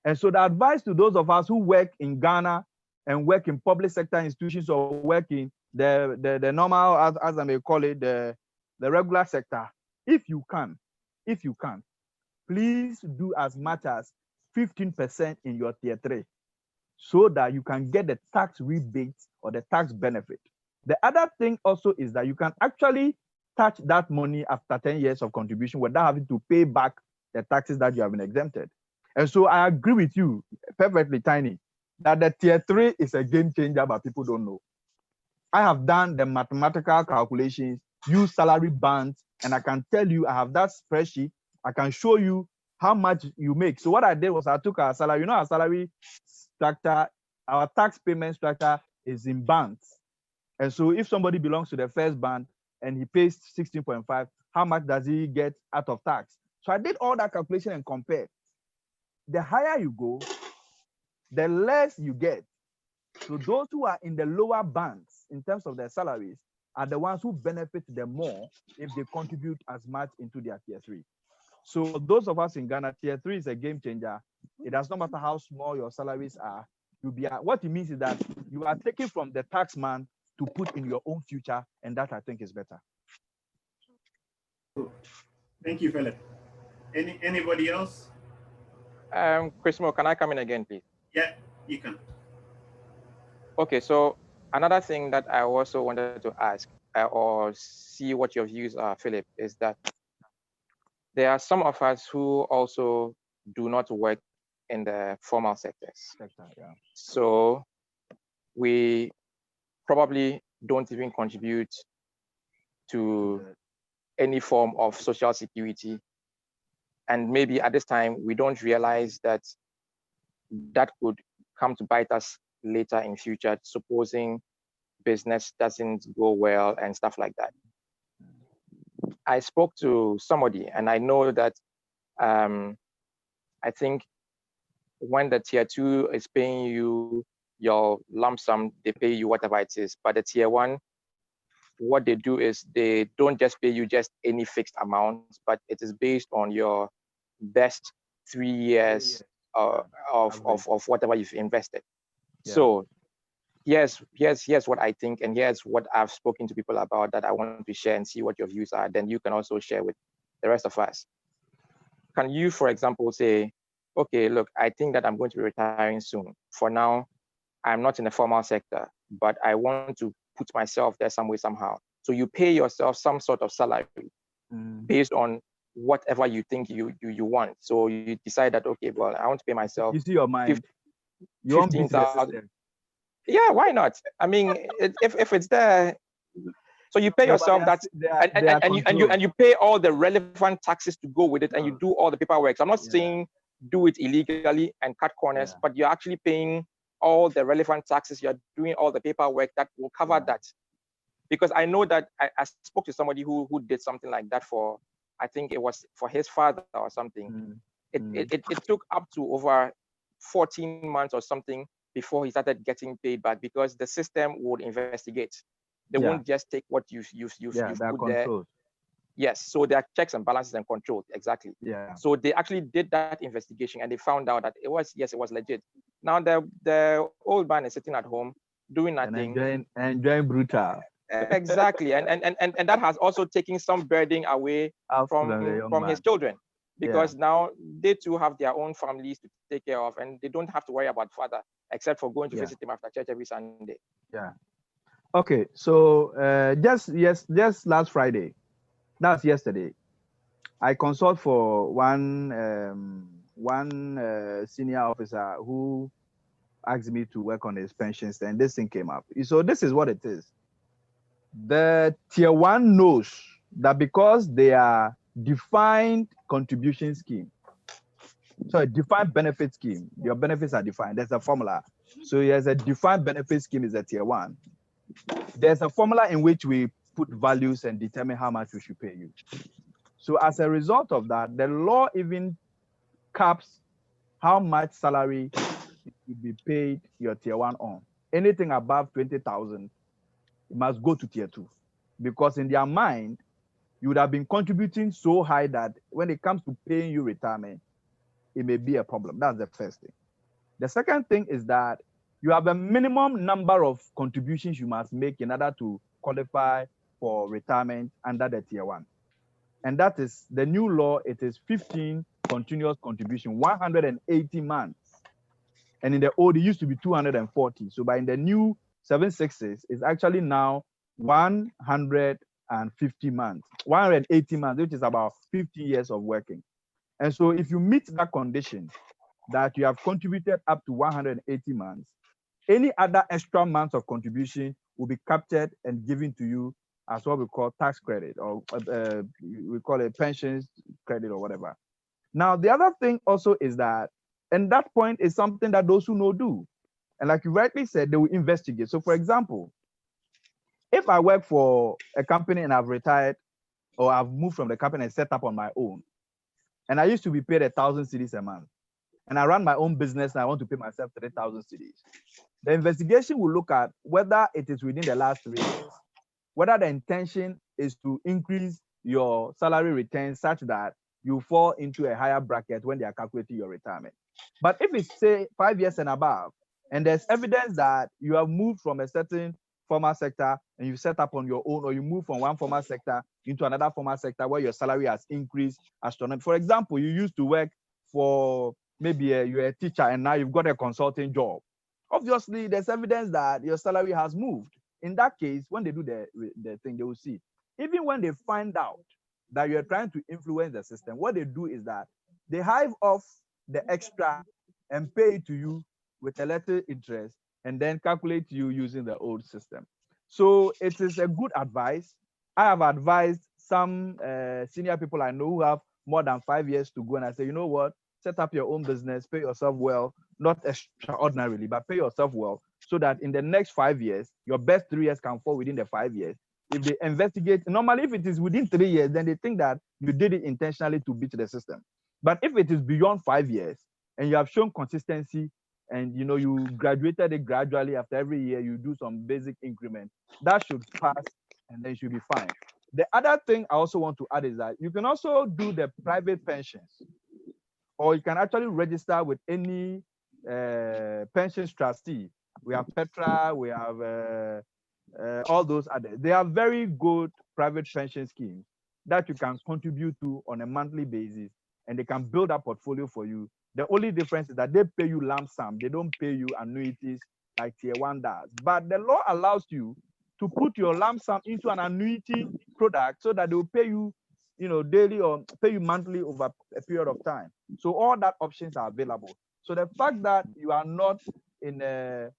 And so the advice to those of us who work in Ghana and work in public sector institutions or work in the normal, as I may call it, the regular sector, if you can, please do as much as 15% in your tier 3 so that you can get the tax rebate or the tax benefit. The other thing also is that you can actually touch that money after 10 years of contribution without having to pay back the taxes that you have been exempted. And so I agree with you perfectly, Tiny, that the tier 3 is a game changer, but people don't know. I have done the mathematical calculations, use salary bands, and I can tell you, I have that spreadsheet. I can show you how much you make. So what I did was I took our salary, you know, our salary structure, our tax payment structure is in bands. And so if somebody belongs to the first band and he pays 16.5, how much does he get out of tax? So I did all that calculation and compared. The higher you go, the less you get. So those who are in the lower bands in terms of their salaries are the ones who benefit the more if they contribute as much into their tier 3. So those of us in Ghana, tier 3 is a game changer. It does not matter how small your salaries are. What it means is that you are taking from the tax man to put in your own future, and that I think is better. Thank you, Philip. Anybody else? Chris Mo, can I come in again, please? Yeah, you can. Okay, so another thing that I also wanted to ask or see what your views are, Philip, is that there are some of us who also do not work in the formal sectors. Yeah. So we probably don't even contribute to any form of social security. And maybe at this time, we don't realize that that could come to bite us later in future, supposing business doesn't go well and stuff like that. I spoke to somebody and I know that I think when the tier 2 is paying you your lump sum, they pay you whatever it is. But the tier 1, what they do is they don't just pay you just any fixed amount, but it is based on your best 3 years of whatever you've invested. Yeah. So here's what I think, and here's what I've spoken to people about that I want to share and see what your views are. Then you can also share with the rest of us. Can you, for example, say, okay, look, I think that I'm going to be retiring soon. For now, I'm not in the formal sector, but I want to put myself there some way, somehow. So you pay yourself some sort of salary based on whatever you think you want. So you decide that, okay, well, I want to pay myself. You see your mind. 15,000. Yeah, why not? I mean, if it's there, so you pay yourself that, and you pay all the relevant taxes to go with it, and you do all the paperwork. So I'm not saying do it illegally and cut corners, but you're actually paying all the relevant taxes. You're doing all the paperwork that will cover that. Because I know that I spoke to somebody who did something like that for, I think it was for his father or something. It took up to over 14 months or something before he started getting paid back, because the system would investigate. They won't just take what you've put there. Yes, so there are checks and balances and controls, exactly. Yeah. So they actually did that investigation and they found out that it was legit. Now the old man is sitting at home doing nothing. And enjoying brutal. Exactly, and that has also taken some burden away from his children, because now they too have their own families to take care of, and they don't have to worry about father except for going to visit him after church every Sunday. Yeah. Okay, so just last Friday, that's yesterday, I consult for one senior officer who asked me to work on his pensions, and this thing came up. So this is what it is. The tier one knows that because they are defined contribution scheme, so a defined benefit scheme, your benefits are defined. There's a formula. So there's a defined benefit scheme is a tier one. There's a formula in which we put values and determine how much we should pay you. So as a result of that, the law even caps how much salary you be paid your tier one on. Anything above 20,000, it must go to tier two, because in their mind, you would have been contributing so high that when it comes to paying you retirement, it may be a problem. That's the first thing. The second thing is that you have a minimum number of contributions you must make in order to qualify for retirement under the tier one. And that is the new law. It is 15 continuous contribution, 180 months. And in the old, it used to be 240. So by in the new 766, it's actually now 150 months, 180 months, which is about 50 years of working. And so if you meet that condition, that you have contributed up to 180 months, any other extra months of contribution will be captured and given to you as what we call tax credit, or we call it pensions credit or whatever. Now, the other thing also is that, and that point is something that those who know do. And like you rightly said, they will investigate. So for example, if I work for a company and I've retired, or I've moved from the company and set up on my own, and I used to be paid 1,000 cedis a month, and I run my own business and I want to pay myself 3,000 cedis, the investigation will look at whether it is within the last 3 years, whether the intention is to increase your salary return such that you fall into a higher bracket when they are calculating your retirement. But if it's say 5 years and above, and there's evidence that you have moved from a certain formal sector and you set up on your own, or you move from one formal sector into another formal sector where your salary has increased astronomically. For example, you used to work for maybe you're a teacher and now you've got a consulting job. Obviously, there's evidence that your salary has moved. In that case, when they do the thing, they will see. Even when they find out that you're trying to influence the system, what they do is that they hive off the extra and pay it to you with a little interest, and then calculate you using the old system. So it is a good advice. I have advised some senior people I know who have more than 5 years to go, and I say, you know what, set up your own business, pay yourself well, not extraordinarily, but pay yourself well, so that in the next 5 years, your best 3 years can fall within the 5 years. If they investigate, normally if it is within 3 years, then they think that you did it intentionally to beat the system. But if it is beyond 5 years and you have shown consistency, and you know you graduated it gradually, after every year you do some basic increment, that should pass and then you should be fine. The other thing I also want to add is that you can also do the private pensions, or you can actually register with any pensions trustee. We have Petra, we have all those others. They are very good private pension schemes that you can contribute to on a monthly basis, and they can build a portfolio for you. The only difference is that they pay you lump sum. They don't pay you annuities like tier one does. But the law allows you to put your lump sum into an annuity product so that they will pay you, daily or pay you monthly over a period of time. So all that options are available. So the fact that you are not in a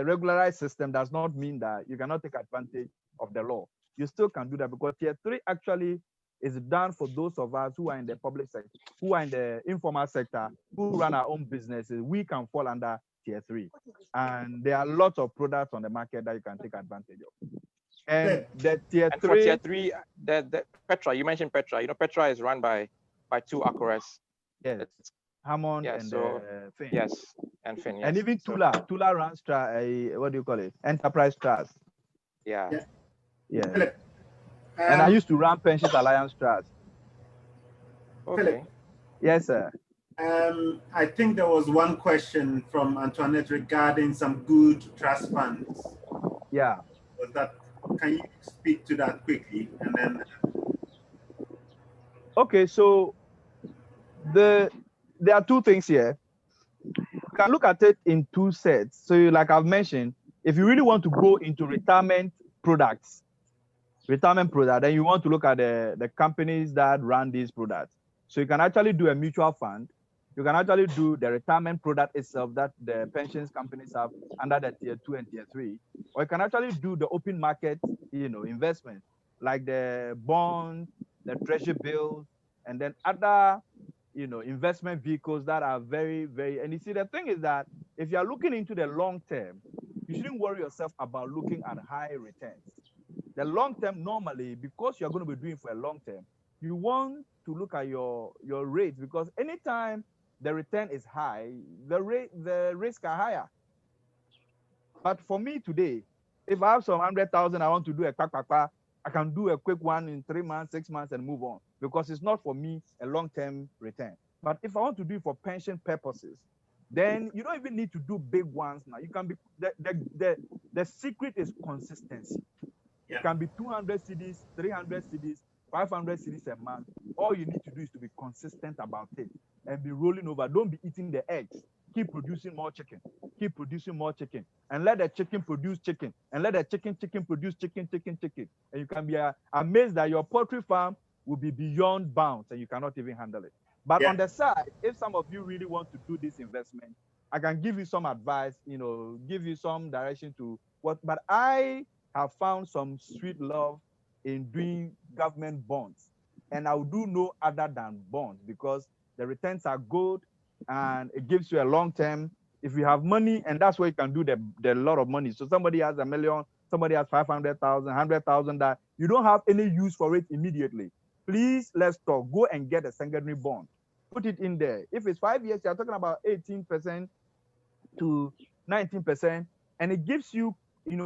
regularized system does not mean that you cannot take advantage of the law. You still can do that, because tier 3 actually is done for those of us who are in the public sector, who are in the informal sector, who run our own businesses. We can fall under tier 3. And there are lots of products on the market that you can take advantage of. And the tier 3, for tier 3, the Petra, you mentioned Petra. Petra is run by 2 AKORAs. Yes. Hammond and Finn. Yes, and Finn. Yes. And even Tula runs what do you call it? Enterprise Trust. Yeah. Philip, and I used to run Pensions Alliance Trust. Okay. Philip. Yes, sir. I think there was one question from Antoinette regarding some good trust funds. Yeah. Was that? Can you speak to that quickly? And then. Okay, so there are two things here. You can look at it in two sets. So like I've mentioned, if you really want to go into retirement products, then you want to look at the companies that run these products. So you can actually do a mutual fund. You can actually do the retirement product itself that the pensions companies have under the tier 2 and tier 3. Or you can actually do the open market, investment, like the bonds, the treasury bills, and then other, investment vehicles that are very, very, and you see, the thing is that if you're looking into the long term, you shouldn't worry yourself about looking at high returns. The long term, normally, because you're going to be doing for a long term, you want to look at your rates, because anytime the return is high, the risks are higher. But for me today, if I have some 100,000, I want to do a quick, I can do a quick one in 3 months, 6 months, and move on, because it's not for me a long-term return. But if I want to do it for pension purposes, then you don't even need to do big ones now. You can be the secret is consistency. Yeah. It can be 200 CDs, 300 CDs, 500 CDs a month. All you need to do is to be consistent about it and be rolling over. Don't be eating the eggs. Keep producing more chicken. Keep producing more chicken. And let the chicken produce chicken. And let the chicken produce chicken. And you can be amazed that your poultry farm will be beyond bounds and you cannot even handle it. But on the side, if some of you really want to do this investment, I can give you some advice, give you some direction to what, but I have found some sweet love in doing government bonds. And I will do no other than bonds because the returns are good and it gives you a long term. If you have money, and that's where you can do the lot of money. So somebody has $1 million, somebody has 500,000, 100,000 that you don't have any use for it immediately. Please, let's talk. Go and get a secondary bond. Put it in there. If it's 5 years, you're talking about 18% to 19%, and it gives you,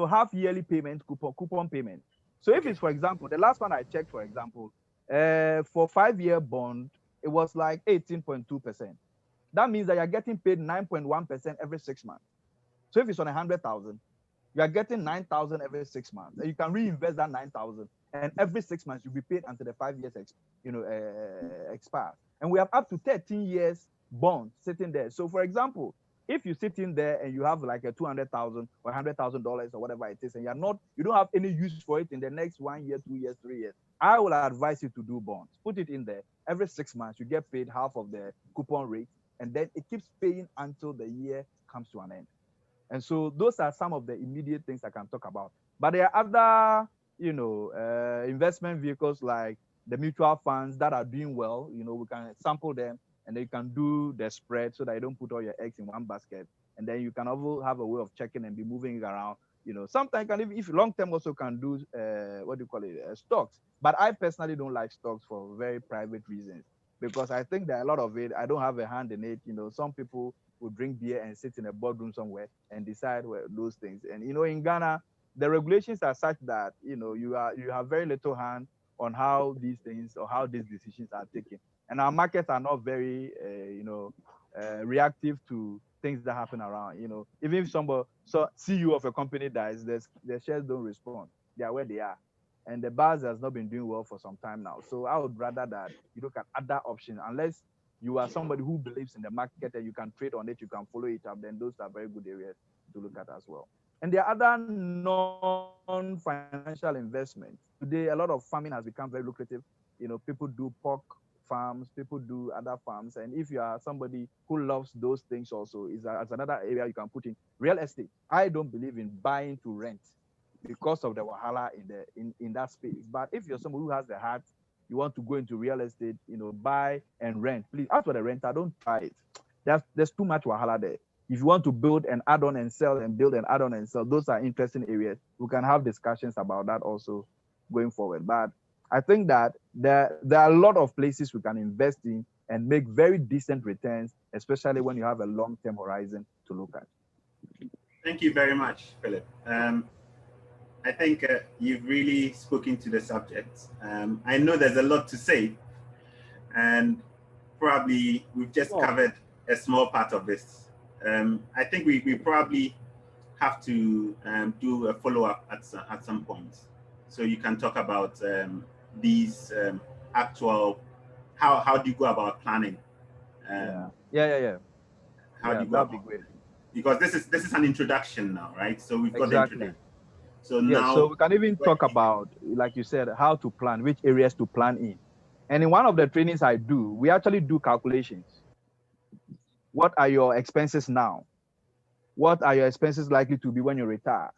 half yearly payment, coupon payment. So if it's, for example, the last one I checked, for example, for 5-year bond, it was like 18.2%. That means that you're getting paid 9.1% every 6 months. So if it's on 100,000, you are getting 9,000 every 6 months, and you can reinvest that 9,000, and every 6 months you'll be paid until the 5 years expire. And we have up to 13 years bond sitting there. So for example, if you sit in there and you have like a 200,000 or $100,000 or whatever it is, and you don't have any use for it in the next 1 year, 2 years, 3 years, I will advise you to do bonds. Put it in there. Every 6 months, you get paid half of the coupon rate, and then it keeps paying until the year comes to an end. And so those are some of the immediate things I can talk about. But there are other, investment vehicles like the mutual funds that are doing well. We can sample them, and then you can do the spread so that you don't put all your eggs in one basket. And then you can also have a way of checking and be moving it around. Sometimes if long term also can do stocks. But I personally don't like stocks for very private reasons, because I think that a lot of it, I don't have a hand in it. Some people will drink beer and sit in a boardroom somewhere and decide those things. And in Ghana, the regulations are such that you have very little hand on how these things or how these decisions are taken. And our markets are not very reactive to things that happen around. Even if CEO of a company dies, the shares don't respond. They are where they are. And the bars has not been doing well for some time now. So I would rather that you look at other options, unless you are somebody who believes in the market and you can trade on it, you can follow it up, then those are very good areas to look at as well. And there are other non-financial investments. Today, a lot of farming has become very lucrative. People do pork farms, people do other farms. And if you are somebody who loves those things also, as another area you can put in. Real estate. I don't believe in buying to rent because of the wahala in that space. But if you're someone who has the heart, you want to go into real estate, buy and rent, please, as for the renter, don't try it. There's too much wahala there. If you want to build and add on and sell and build and add on and sell, those are interesting areas. We can have discussions about that also going forward. But I think that there are a lot of places we can invest in and make very decent returns, especially when you have a long-term horizon to look at. Thank you very much, Philip. I think you've really spoken to the subject. I know there's a lot to say, and probably we've just covered a small part of this. I think we probably have to do a follow-up at some point. So you can talk about these actual, how do you go about planning? Yeah. How do you go that'd about be great. Because this is an introduction now, right? So we've got the Exactly. introduction. So Yeah, now, so we can even talk about, like you said, how to plan, which areas to plan in. And in one of the trainings I do, we actually do calculations. What are your expenses now? What are your expenses likely to be when you retire?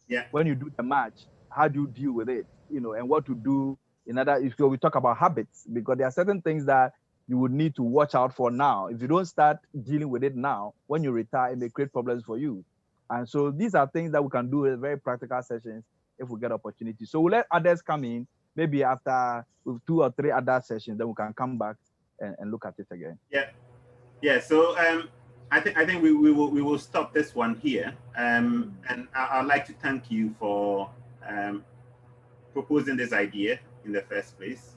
yeah, When you do the match, how do you deal with it? And what to do in other, so we talk about habits, because there are certain things that you would need to watch out for now. If you don't start dealing with it now, when you retire, it may create problems for you. And so these are things that we can do in very practical sessions if we get opportunity. So we'll let others come in, maybe after with 2 or 3 other sessions, then we can come back and look at it again. Yeah. So I think we will stop this one here. And I'd like to thank you for proposing this idea in the first place.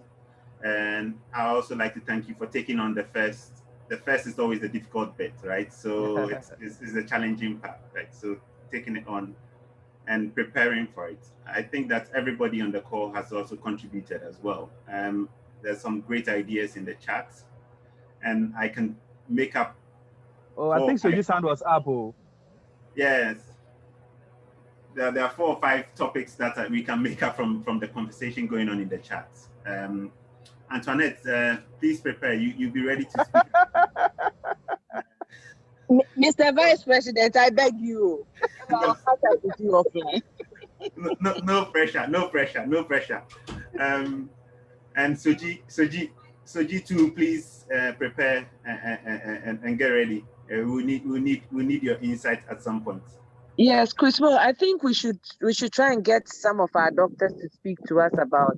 And I also like to thank you for taking on the first. The first is always the difficult bit, right? So it's a challenging part, right? So taking it on and preparing for it. I think that everybody on the call has also contributed as well. There's some great ideas in the chat, and I can make up. Oh, I think Soji's hand was up. Oh. Yes. There are 4 or 5 topics that we can make up from the conversation going on in the chat. Antoinette, please prepare. You'll be ready to speak. Mr. Vice President, I beg you. I'll catch up with you offline. No pressure. And Soji too, please prepare and get ready. We need your insight at some point. Yes, Chris. Well, I think we should try and get some of our doctors to speak to us about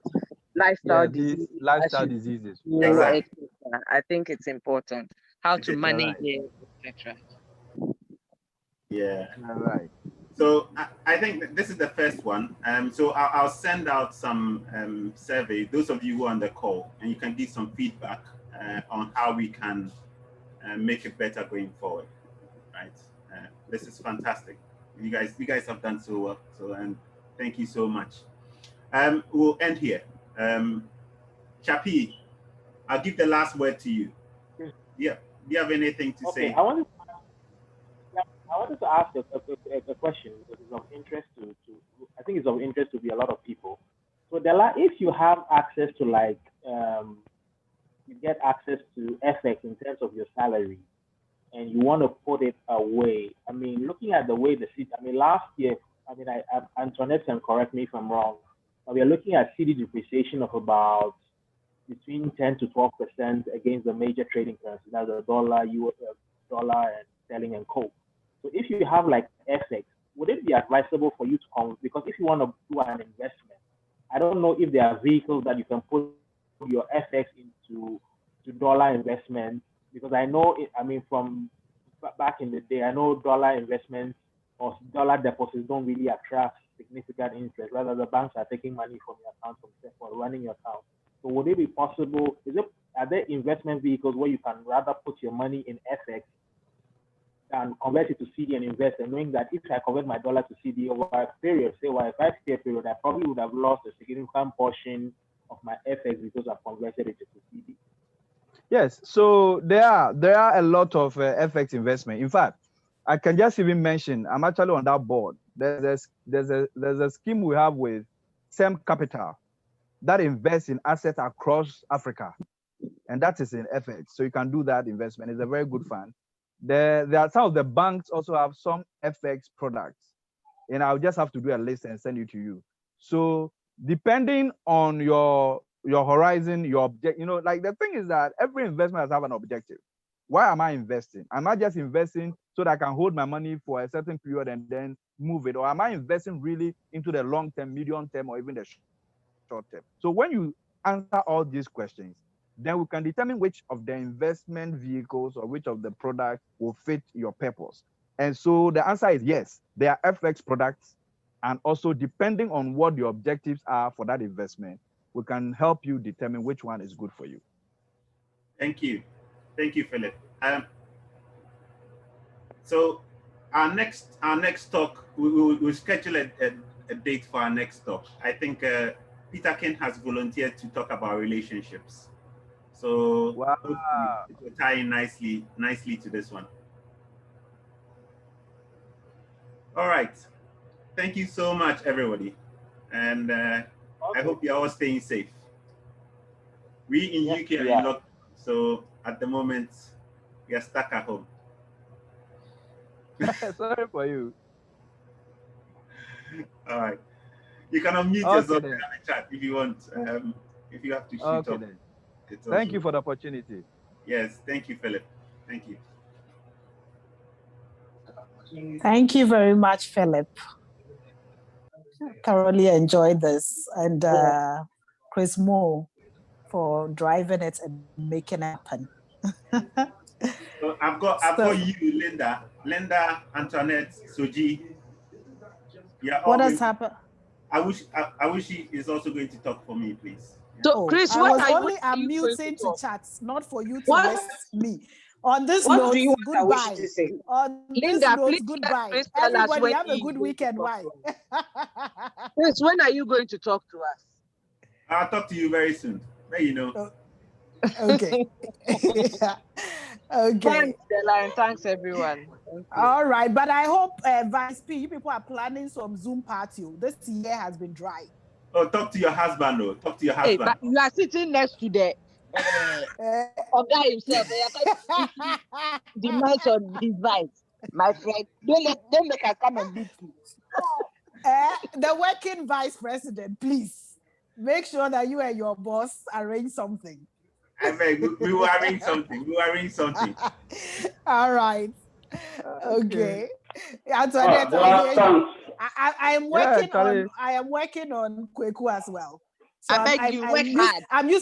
lifestyle diseases. Lifestyle diseases. Exactly. I think it's important how to manage it, etc. Yeah. All right. So I think this is the first one. So I'll send out some survey. Those of you who are on the call, and you can give some feedback on how we can make it better going forward. Right. This is fantastic. You guys have done so well. So thank you so much. We'll end here. Chappie, I'll give the last word to you. Yeah. Do you have anything to say? I wanted to ask a question because it's of interest to I think it's of interest to a lot of people. So Dela, if you have access to you get access to FX in terms of your salary, and you want to put it away. I mean, looking at the way last year, Antoinette can correct me if I'm wrong, but we are looking at CD depreciation of about between 10 to 12% against the major trading currencies, that's the dollar, dollar, and sterling and coal. So if you have like FX, would it be advisable for you to come? Because if you want to do an investment, I don't know if there are vehicles that you can put your FX into dollar investments. Because I know, from back in the day, I know dollar investments or dollar deposits don't really attract significant interest. Rather, the banks are taking money from your account for running your account. So would it be possible? Are there investment vehicles where you can rather put your money in FX and convert it to CD and invest, and knowing that if I convert my dollar to CD over a period, say over a 5-year period, I probably would have lost a significant portion of my FX because I've converted it to CD. Yes, so there are a lot of FX investment. In fact, I can just even mention, I'm actually on that board. There's a scheme we have with SEM Capital that invests in assets across Africa, and that is in FX. So you can do that investment. It's a very good fund. There are some of the banks also have some FX products, and I'll just have to do a list and send it to you. So depending on your horizon, your object, like the thing is that every investment has have an objective. Why am I investing? Am I just investing so that I can hold my money for a certain period and then move it? Or am I investing really into the long term, medium term, or even the short term? So when you answer all these questions, then we can determine which of the investment vehicles or which of the products will fit your purpose. And so the answer is yes, there are FX products. And also depending on what your objectives are for that investment, we can help you determine which one is good for you. Thank you, Philip. So our next talk, we'll schedule a date for our next talk. I think Peter Ken has volunteered to talk about relationships. So Wow. it will tie in nicely to this one. All right. Thank you so much, everybody. And I hope you're all staying safe. We in UK are in lockdown, so at the moment, we are stuck at home. Sorry for you. All right. You can unmute yourself and have a chat if you want. If you have to shoot off. Then. Thank you for the opportunity. Yes, thank you, Philip. Thank you. Thank you very much, Philip. Thoroughly enjoyed this. And Chris Moore for driving it and making it happen. So I've got you, Linda, Antoinette, Soji. What has happened? I wish he is also going to talk for me, please. So, Chris, I was only unmuting to chat, not for you to list me. On this note, goodbye. On Linda, this note, please goodbye. Everybody have a good weekend. Why? Chris, when are you going to talk to us? I'll talk to you very soon. You know. Okay. Okay. Thanks, Stella, and thanks, everyone. Thank all right, but I hope Vice P, you people are planning some Zoom party. This year has been dry. Oh, talk to your husband, though. Talk to your husband. Hey, but you are sitting next to the guy himself. Demands on his vice, my friend. Don't make us come and beat you. The working vice president, please make sure that you and your boss arrange something. I beg, we will arrange something. We will arrange something. All right. Okay. Antoinette, I am working on Kweku as well. So I beg you, work hard. I'm used